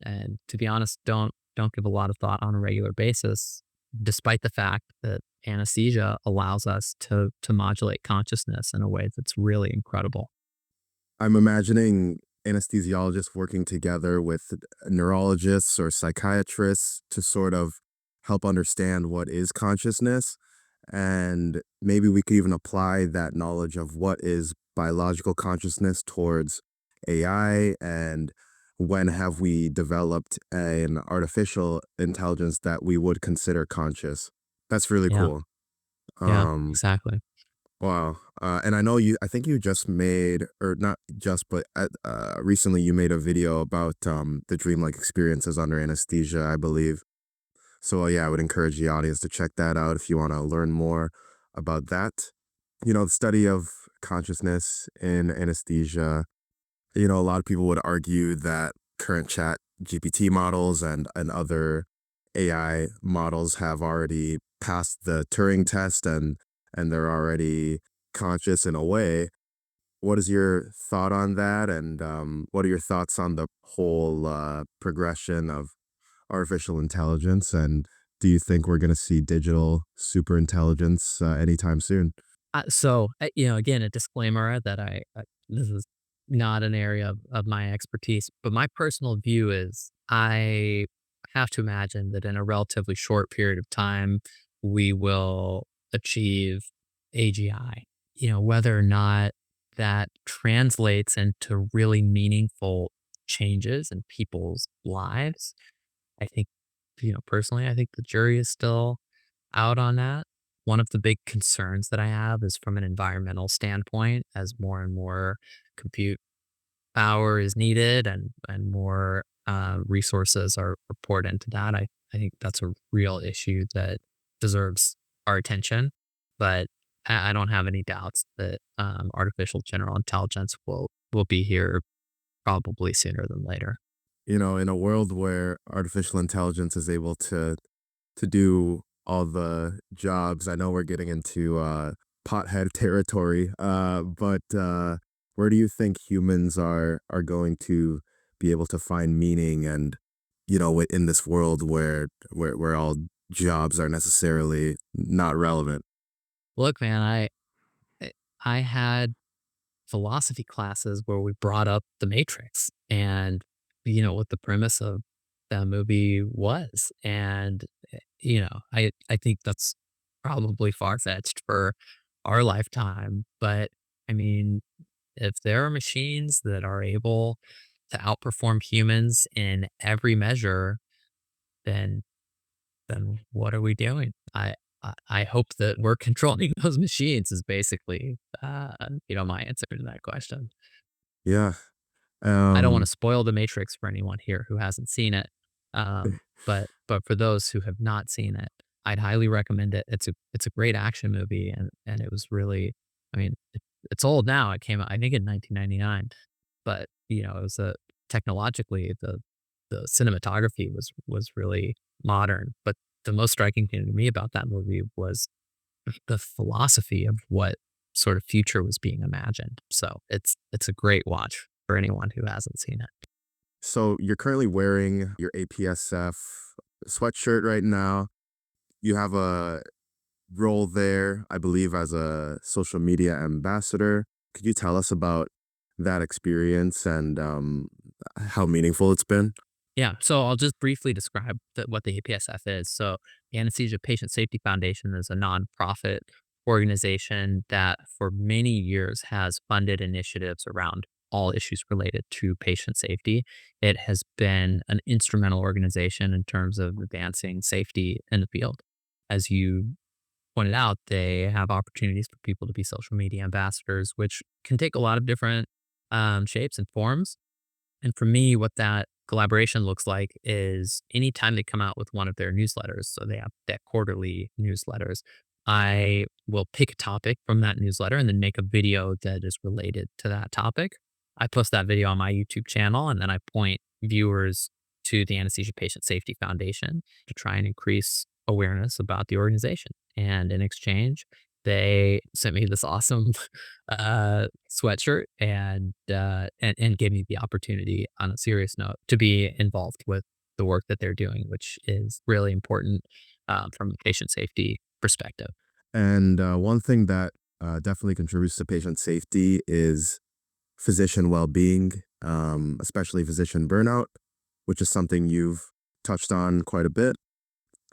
and to be honest, don't give a lot of thought on a regular basis, despite the fact that anesthesia allows us to modulate consciousness in a way that's really incredible. I'm imagining anesthesiologists working together with neurologists or psychiatrists to sort of help understand what is consciousness. And maybe we could even apply that knowledge of what is biological consciousness towards AI, and when have we developed an artificial intelligence that we would consider conscious. That's really Yeah, cool. yeah, Um, exactly. Wow. And I think you just made, or not just, but recently you made a video about the dreamlike experiences under anesthesia, I believe. So, yeah, I would encourage the audience to check that out if you want to learn more about that. The study of consciousness in anesthesia. A lot of people would argue that current chat GPT models and other AI models have already passed the Turing test, and they're already conscious in a way. What is your thought on that? And what are your thoughts on the whole progression of artificial intelligence? And do you think we're going to see digital super intelligence anytime soon? Again, a disclaimer that this is not an area of my expertise, but my personal view is I have to imagine that in a relatively short period of time, we will achieve AGI. Whether or not that translates into really meaningful changes in people's lives. I think, personally, I think the jury is still out on that. One of the big concerns that I have is from an environmental standpoint, as more and more compute power is needed and more resources are poured into that. I think that's a real issue that deserves our attention. But I don't have any doubts that artificial general intelligence will be here probably sooner than later. In a world where artificial intelligence is able to do all the jobs, I know we're getting into pothead territory, but where do you think humans are going to be able to find meaning and in this world where all jobs are necessarily not relevant? Look, man, I I had philosophy classes where we brought up The Matrix and, what the premise of that movie was. And, I think that's probably far-fetched for our lifetime. But I mean, if there are machines that are able to outperform humans in every measure, then what are we doing? I hope that we're controlling those machines is basically, my answer to that question. Yeah. I don't wanna Um, spoil The Matrix for anyone here who hasn't seen it, but for those who have not seen it, I'd highly recommend it. It's a great action movie, and it was really I mean, it's old now. It came out, I think, in 1999, but, it was technologically, the cinematography was really modern, but the most striking thing to me about that movie was the philosophy of what sort of future was being imagined. So it's a great watch for anyone who hasn't seen it. so you're currently wearing your APSF sweatshirt right now. You have a role there, I believe, as a social media ambassador. Could you tell us about that experience and how meaningful it's been? Yeah, so I'll just briefly describe what the APSF is. So, the Anesthesia Patient Safety Foundation is a nonprofit organization that for many years has funded initiatives around all issues related to patient safety. It has been an instrumental organization in terms of advancing safety in the field. As you pointed out, they have opportunities for people to be social media ambassadors, which can take a lot of different shapes and forms. And for me, what that collaboration looks like is anytime they come out with one of their newsletters, so they have that quarterly newsletters, I will pick a topic from that newsletter and then make a video that is related to that topic. I post that video on my YouTube channel and then I point viewers to the Anesthesia Patient Safety Foundation to try and increase awareness about the organization. And in exchange, they sent me this awesome sweatshirt and gave me the opportunity on a serious note to be involved with the work that they're doing, which is really important from a patient safety perspective. And one thing that definitely contributes to patient safety is physician well-being, especially physician burnout, which is something you've touched on quite a bit.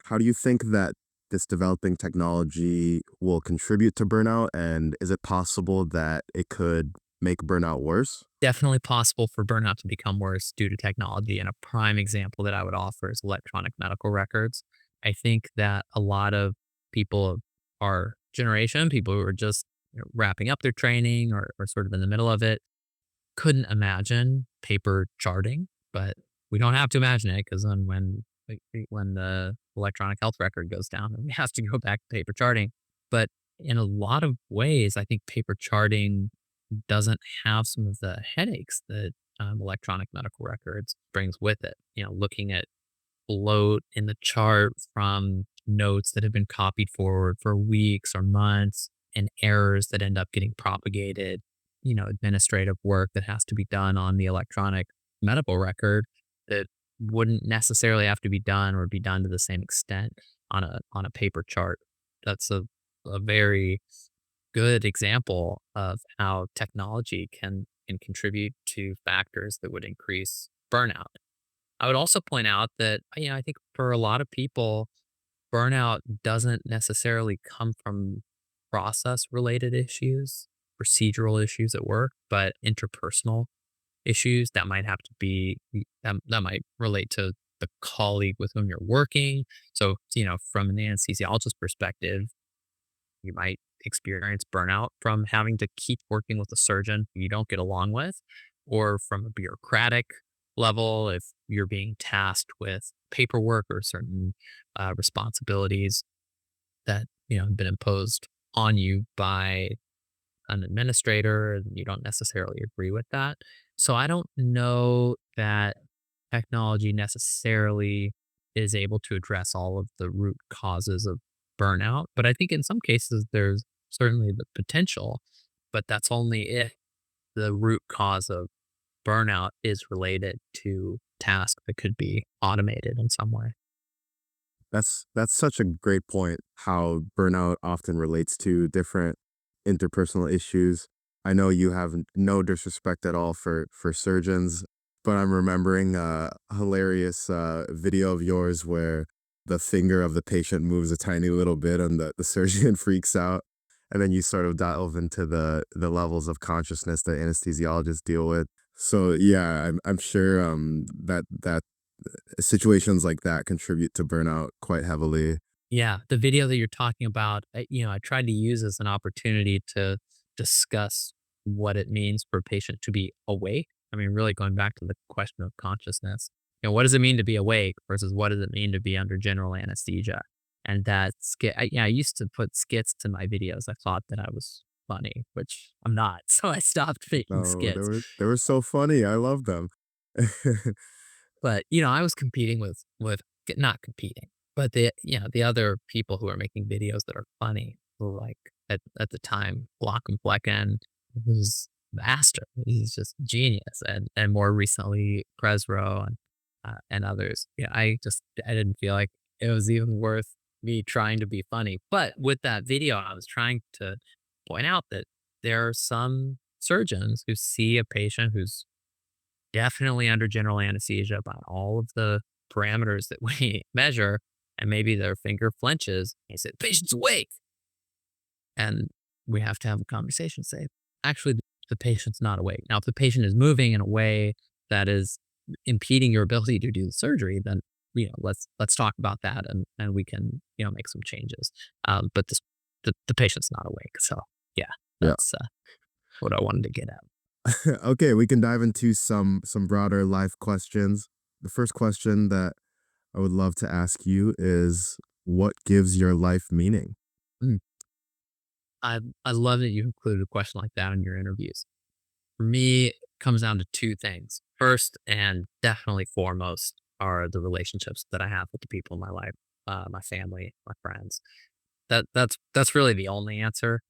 How do you think that this developing technology will contribute to burnout? And is it possible that it could make burnout worse? Definitely possible for burnout to become worse due to technology. And a prime example that I would offer is electronic medical records. I think that a lot of people of our generation, people who are just wrapping up their training or sort of in the middle of it, couldn't imagine paper charting, but we don't have to imagine it because then when the electronic health record goes down, then we have to go back to paper charting. But in a lot of ways, I think paper charting doesn't have some of the headaches that electronic medical records brings with it. Looking at float in the chart from notes that have been copied forward for weeks or months and errors that end up getting propagated, administrative work that has to be done on the electronic medical record that wouldn't necessarily have to be done or be done to the same extent on a paper chart. That's a very good example of how technology can contribute to factors that would increase burnout. I would also point out that, I think for a lot of people, burnout doesn't necessarily come from process related issues, procedural issues at work, but interpersonal. issues that might have to be that might relate to the colleague with whom you're working. So, from an anesthesiologist perspective, you might experience burnout from having to keep working with a surgeon you don't get along with, or from a bureaucratic level, if you're being tasked with paperwork or certain responsibilities that have been imposed on you by an administrator and you don't necessarily agree with that. So I don't know that technology necessarily is able to address all of the root causes of burnout, but I think in some cases there's certainly the potential, but that's only if the root cause of burnout is related to tasks that could be automated in some way. That's such a great point, how burnout often relates to different interpersonal issues. I know you have no disrespect at all for surgeons, but I'm remembering a hilarious video of yours where the finger of the patient moves a tiny little bit and the surgeon freaks out. And then you sort of delve into the levels of consciousness that anesthesiologists deal with. So yeah, I'm sure that situations like that contribute to burnout quite heavily. Yeah, the video that you're talking about, I tried to use as an opportunity to discuss what it means for a patient to be awake. I mean, really going back to the question of consciousness. What does it mean to be awake versus what does it mean to be under general anesthesia? And that skit, I used to put skits to my videos. I thought that I was funny, which I'm not. So I stopped making No, skits. they were so funny. I love them. But, I was competing with not competing, but the other people who are making videos that are funny, were like at the time, Block and Flecken was master. He's just genius. And more recently, Cresro and others. Yeah, I didn't feel like it was even worth me trying to be funny. But with that video, I was trying to point out that there are some surgeons who see a patient who's definitely under general anesthesia by all of the parameters that we measure, and maybe their finger flinches. He said, "Patient's awake." And we have to have a conversation, say, actually, the patient's not awake. Now, if the patient is moving in a way that is impeding your ability to do the surgery, then let's talk about that, and we can make some changes. But the patient's not awake, so yeah, Yeah. that's what I wanted to get at. Okay, we can dive into some broader life questions. The first question that I would love to ask you is, what gives your life meaning? Mm. I love that you included a question like that in your interviews. For me, it comes down to two things. First, and definitely foremost, are the relationships that I have with the people in my life, my family, my friends. That's really the only answer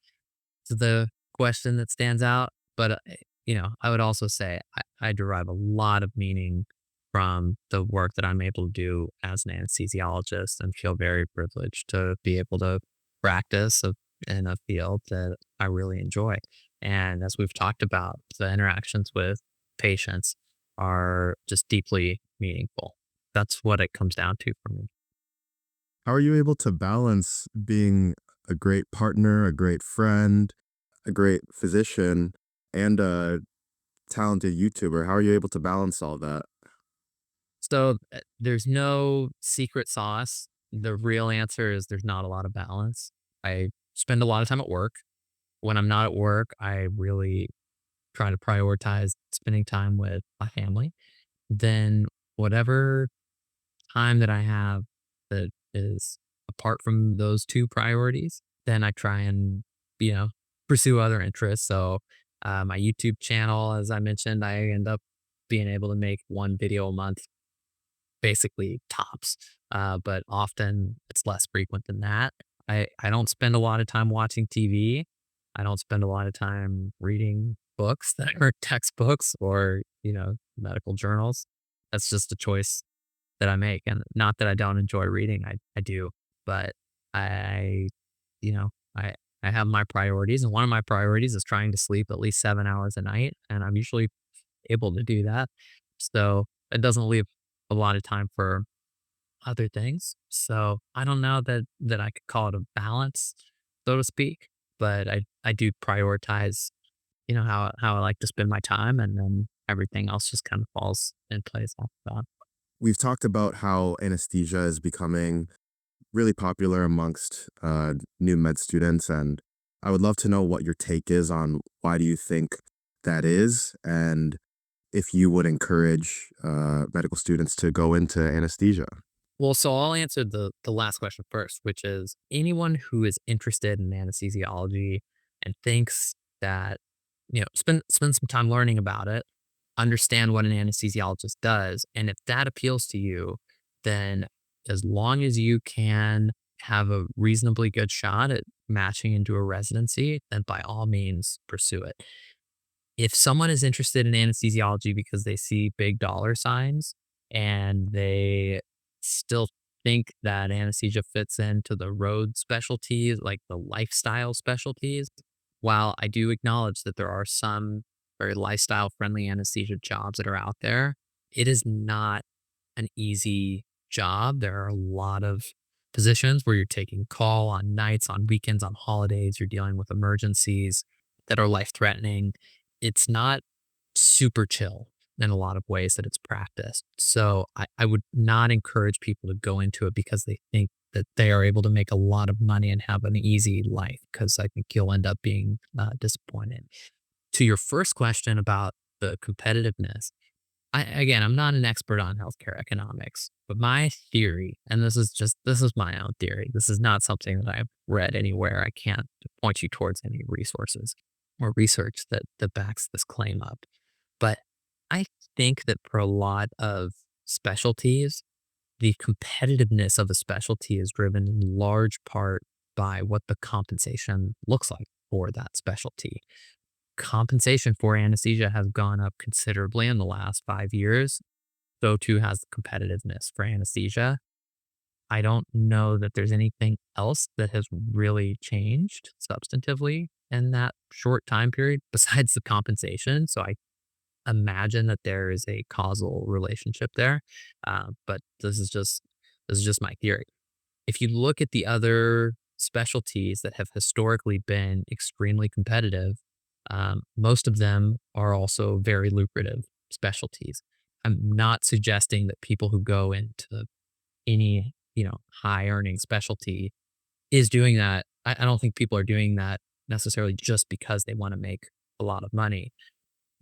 to the question that stands out. But I would also say I derive a lot of meaning from the work that I'm able to do as an anesthesiologist, and feel very privileged to be able to practice in a field that I really enjoy. And as we've talked about, the interactions with patients are just deeply meaningful. That's what it comes down to for me. How are you able to balance being a great partner, a great friend, a great physician, and a talented YouTuber? How are you able to balance all that? So there's no secret sauce. The real answer is there's not a lot of balance. I spend a lot of time at work. When I'm not at work, I really try to prioritize spending time with my family. Then whatever time that I have that is apart from those two priorities, then I try and, you know, pursue other interests. So, my YouTube channel, as I mentioned, I end up being able to make one video a month, basically tops. But often it's less frequent than that. I don't spend a lot of time watching TV. I don't spend a lot of time reading books that are textbooks or, medical journals. That's just a choice that I make, and not that I don't enjoy reading, I do, but I you know, I have my priorities, and one of my priorities is trying to sleep at least 7 hours a night, and I'm usually able to do that. So, it doesn't leave a lot of time for other things. So, I don't know that I could call it a balance, so to speak, but I do prioritize, how I like to spend my time, and then I everything else just kind of falls in place after that. We've talked about how anesthesia is becoming really popular amongst new med students, and I would love to know what your take is on why do you think that is, and if you would encourage medical students to go into anesthesia. Well, so I'll answer the last question first, which is anyone who is interested in anesthesiology and thinks that, spend some time learning about it, understand what an anesthesiologist does, and if that appeals to you, then as long as you can have a reasonably good shot at matching into a residency, then by all means pursue it. If someone is interested in anesthesiology because they see big dollar signs and they still think that anesthesia fits into the road specialties, like the lifestyle specialties, while I do acknowledge that there are some very lifestyle friendly anesthesia jobs that are out there, it is not an easy job. There are a lot of positions where you're taking call on nights, on weekends, on holidays. You're dealing with emergencies that are life threatening. It's not super chill in a lot of ways that it's practiced. So I would not encourage people to go into it because they think that they are able to make a lot of money and have an easy life, because I think you'll end up being disappointed. To your first question about the competitiveness, I'm not an expert on healthcare economics, but my theory, and this is my own theory. This is not something that I've read anywhere. I can't point you towards any resources or research that backs this claim up. But I think that for a lot of specialties, the competitiveness of a specialty is driven in large part by what the compensation looks like for that specialty. Compensation for anesthesia has gone up considerably in the last 5 years. So too has the competitiveness for anesthesia. I don't know that there's anything else that has really changed substantively in that short time period besides the compensation. So I imagine that there is a causal relationship there. But this is just my theory. If you look at the other specialties that have historically been extremely competitive, most of them are also very lucrative specialties. I'm not suggesting that people who go into any, high earning specialty is doing that. I don't think people are doing that necessarily just because they want to make a lot of money.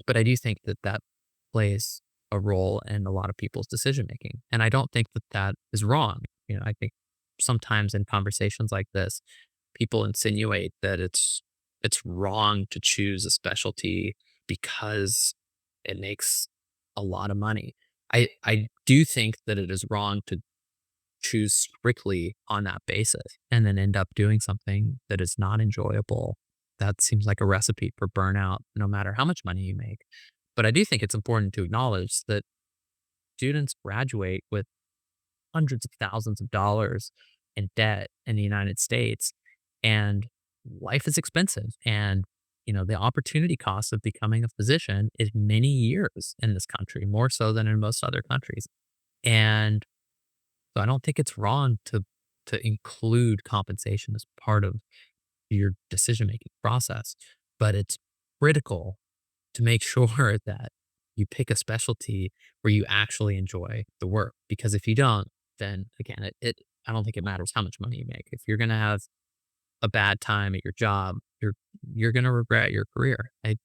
But I do think that that plays a role in a lot of people's decision making. And I don't think that that is wrong. I think sometimes in conversations like this, people insinuate that it's wrong to choose a specialty because it makes a lot of money. I do think that it is wrong to choose strictly on that basis and then end up doing something that is not enjoyable. That seems like a recipe for burnout, no matter how much money you make. But I do think it's important to acknowledge that students graduate with hundreds of thousands of dollars in debt in the United States, and life is expensive. And, the opportunity cost of becoming a physician is many years in this country, more so than in most other countries. And so I don't think it's wrong to include compensation as part of your decision making process, but it's critical to make sure that you pick a specialty where you actually enjoy the work. Because if you don't, then again, I don't think it matters how much money you make. If you're gonna have a bad time at your job, you're gonna regret your career. I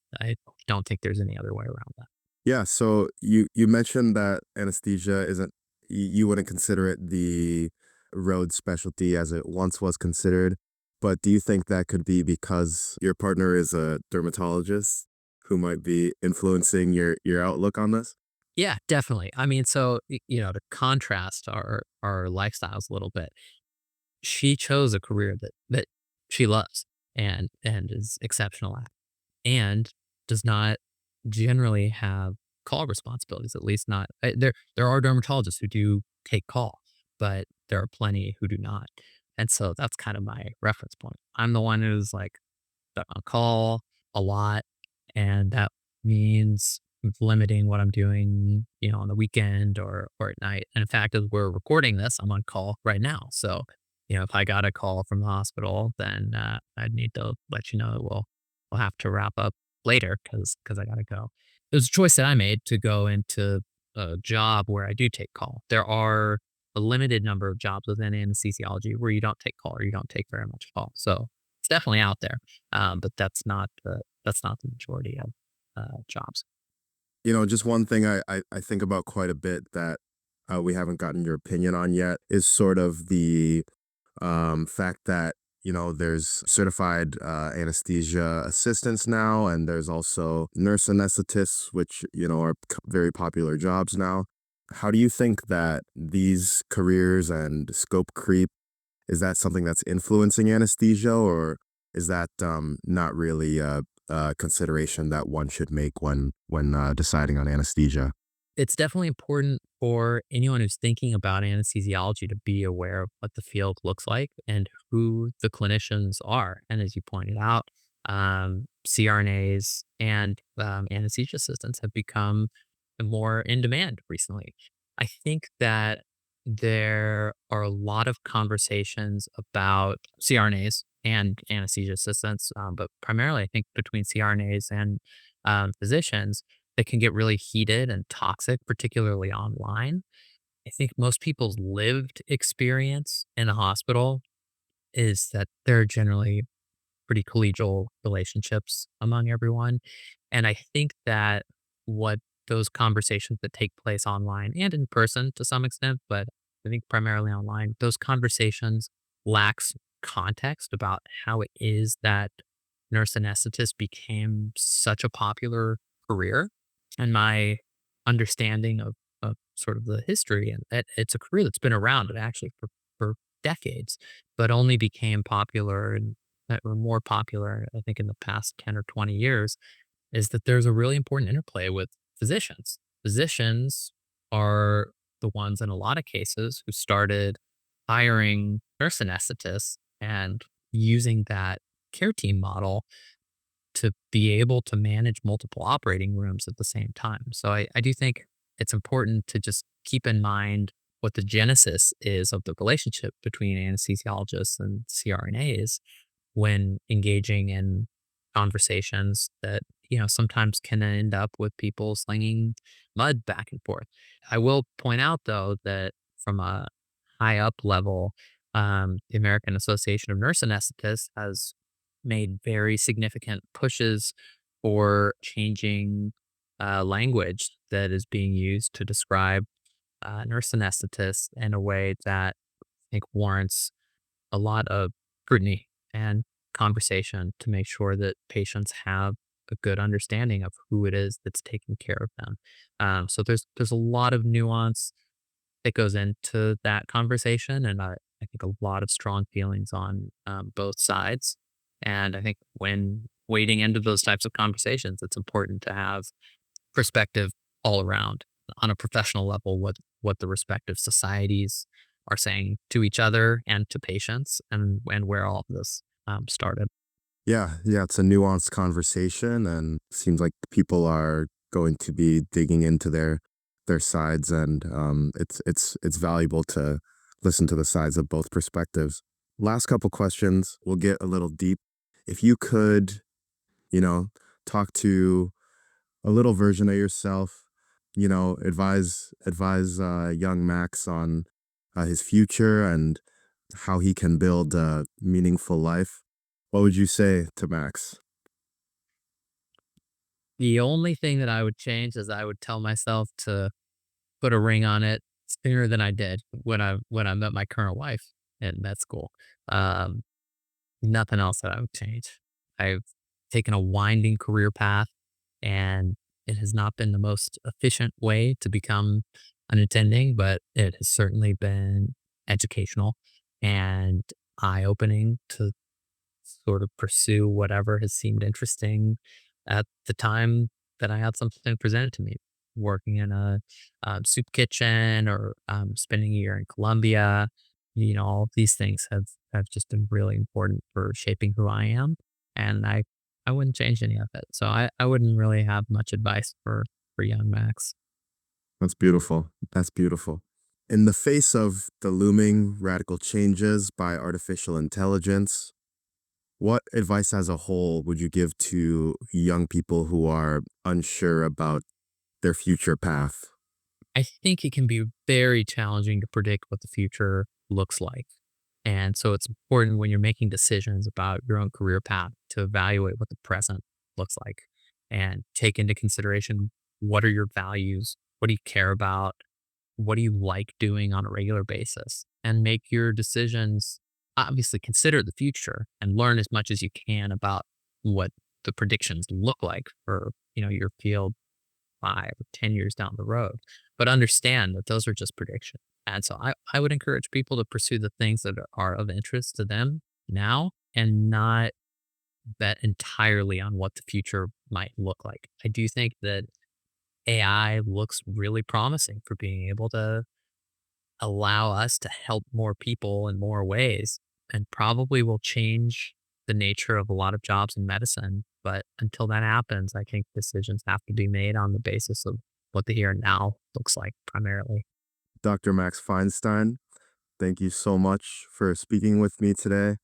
don't think there's any other way around that. Yeah, so you mentioned that anesthesia isn't you wouldn't consider it the road specialty as it once was considered, but do you think that could be because your partner is a dermatologist who might be influencing your outlook on this? Yeah, definitely. I mean, so to contrast our lifestyles a little bit, she chose a career that she loves and is exceptional at, and does not generally have call responsibilities. At least not there are dermatologists who do take call, but there are plenty who do not. And so that's kind of my reference point. I'm the one who's like stuck on call a lot, and that means limiting what I'm doing, on the weekend or at night. And in fact, as we're recording this, I'm on call right now. So, if I got a call from the hospital, then I'd need to let you know that we'll have to wrap up later because I gotta go. it was a choice that I made to go into a job where I do take call. There are a limited number of jobs within anesthesiology where you don't take call or you don't take very much call. So it's definitely out there, but that's not the majority of jobs. Just one thing I think about quite a bit that we haven't gotten your opinion on yet is sort of the fact that there's certified anesthesia assistants now, and there's also nurse anesthetists, which are very popular jobs now. How do you think that these careers and scope creep, is that something that's influencing anesthesia, or is that not really a consideration that one should make when deciding on anesthesia? It's definitely important for anyone who's thinking about anesthesiology to be aware of what the field looks like and who the clinicians are. And as you pointed out, CRNAs and anesthesia assistants have become more in demand recently. I think that there are a lot of conversations about CRNAs and anesthesia assistants, but primarily I think between CRNAs and physicians that can get really heated and toxic, particularly online. I think most people's lived experience in a hospital is that there are generally pretty collegial relationships among everyone. And I think that what those conversations that take place online and in person to some extent, but I think primarily online, those conversations lacks context about how it is that nurse anesthetist became such a popular career. And my understanding of sort of the history and it's a career that's been around actually for decades, but only became popular and that were more popular, I think, in the past 10 or 20 years, is that there's a really important interplay with physicians. Physicians are the ones in a lot of cases who started hiring nurse anesthetists and using that care team model to be able to manage multiple operating rooms at the same time. So I do think it's important to just keep in mind what the genesis is of the relationship between anesthesiologists and CRNAs when engaging in conversations that, sometimes can end up with people slinging mud back and forth. I will point out though that from a high up level, the American Association of Nurse Anesthetists has made very significant pushes for changing language that is being used to describe nurse anesthetists in a way that I think warrants a lot of scrutiny and conversation to make sure that patients have a good understanding of who it is that's taking care of them. So there's a lot of nuance that goes into that conversation, and I think a lot of strong feelings on both sides. And I think when wading into those types of conversations, it's important to have perspective all around on a professional level, what the respective societies are saying to each other and to patients, and where all of this started. Yeah, yeah, it's a nuanced conversation, and seems like people are going to be digging into their sides, and it's valuable to listen to the sides of both perspectives. Last couple questions, we'll get a little deep. If you could, you know, talk to a little version of yourself, advise young Max on his future and how he can build a meaningful life, what would you say to Max? The only thing that I would change is I would tell myself to put a ring on it sooner than I did when I met my current wife in med school. Um, Nothing else that I would change. I've taken a winding career path, and it has not been the most efficient way to become an attending, but it has certainly been educational and eye-opening to sort of pursue whatever has seemed interesting at the time that I had something presented to me. Working in a soup kitchen or spending a year in Colombia, all of these things have just been really important for shaping who I am, and I wouldn't change any of it. So I wouldn't really have much advice for young Max. That's beautiful. That's beautiful. In the face of the looming radical changes by artificial intelligence, What advice as a whole would you give to young people who are unsure about their future path? I think it can be very challenging to predict what the future looks like. And so it's important when you're making decisions about your own career path to evaluate what the present looks like and take into consideration what are your values? What do you care about? What do you like doing on a regular basis? And make your decisions, obviously consider the future and learn as much as you can about what the predictions look like for, your field 5 or 10 years down the road, but understand that those are just predictions. And so I would encourage people to pursue the things that are of interest to them now and not bet entirely on what the future might look like. I do think that AI looks really promising for being able to allow us to help more people in more ways and probably will change the nature of a lot of jobs in medicine. But until that happens, I think decisions have to be made on the basis of what the here and now looks like primarily. Dr. Max Feinstein, thank you so much for speaking with me today.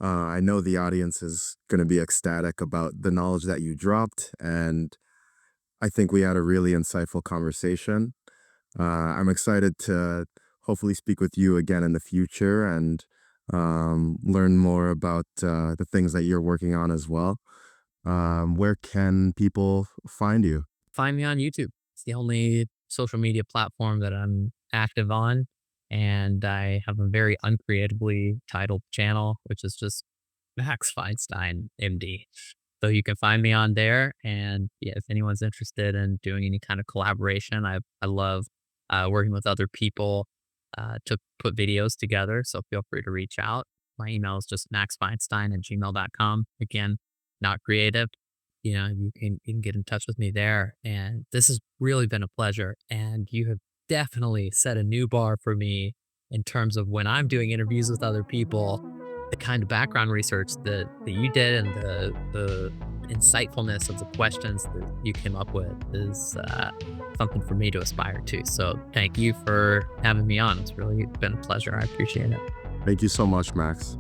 I know the audience is going to be ecstatic about the knowledge that you dropped, and I think we had a really insightful conversation. I'm excited to hopefully speak with you again in the future and learn more about the things that you're working on as well. Where can people find you? Find me on YouTube. It's the only social media platform that I'm active on. And I have a very uncreatively titled channel, which is just Max Feinstein, MD. So you can find me on there. And yeah, if anyone's interested in doing any kind of collaboration, I love working with other people to put videos together. So feel free to reach out. My email is just maxfeinstein@gmail.com. Again, not creative. You can get in touch with me there. And this has really been a pleasure. And you have definitely set a new bar for me in terms of when I'm doing interviews with other people, the kind of background research that you did and the insightfulness of the questions that you came up with is something for me to aspire to. So thank you for having me on. It's really been a pleasure. I appreciate it. Thank you so much, Max.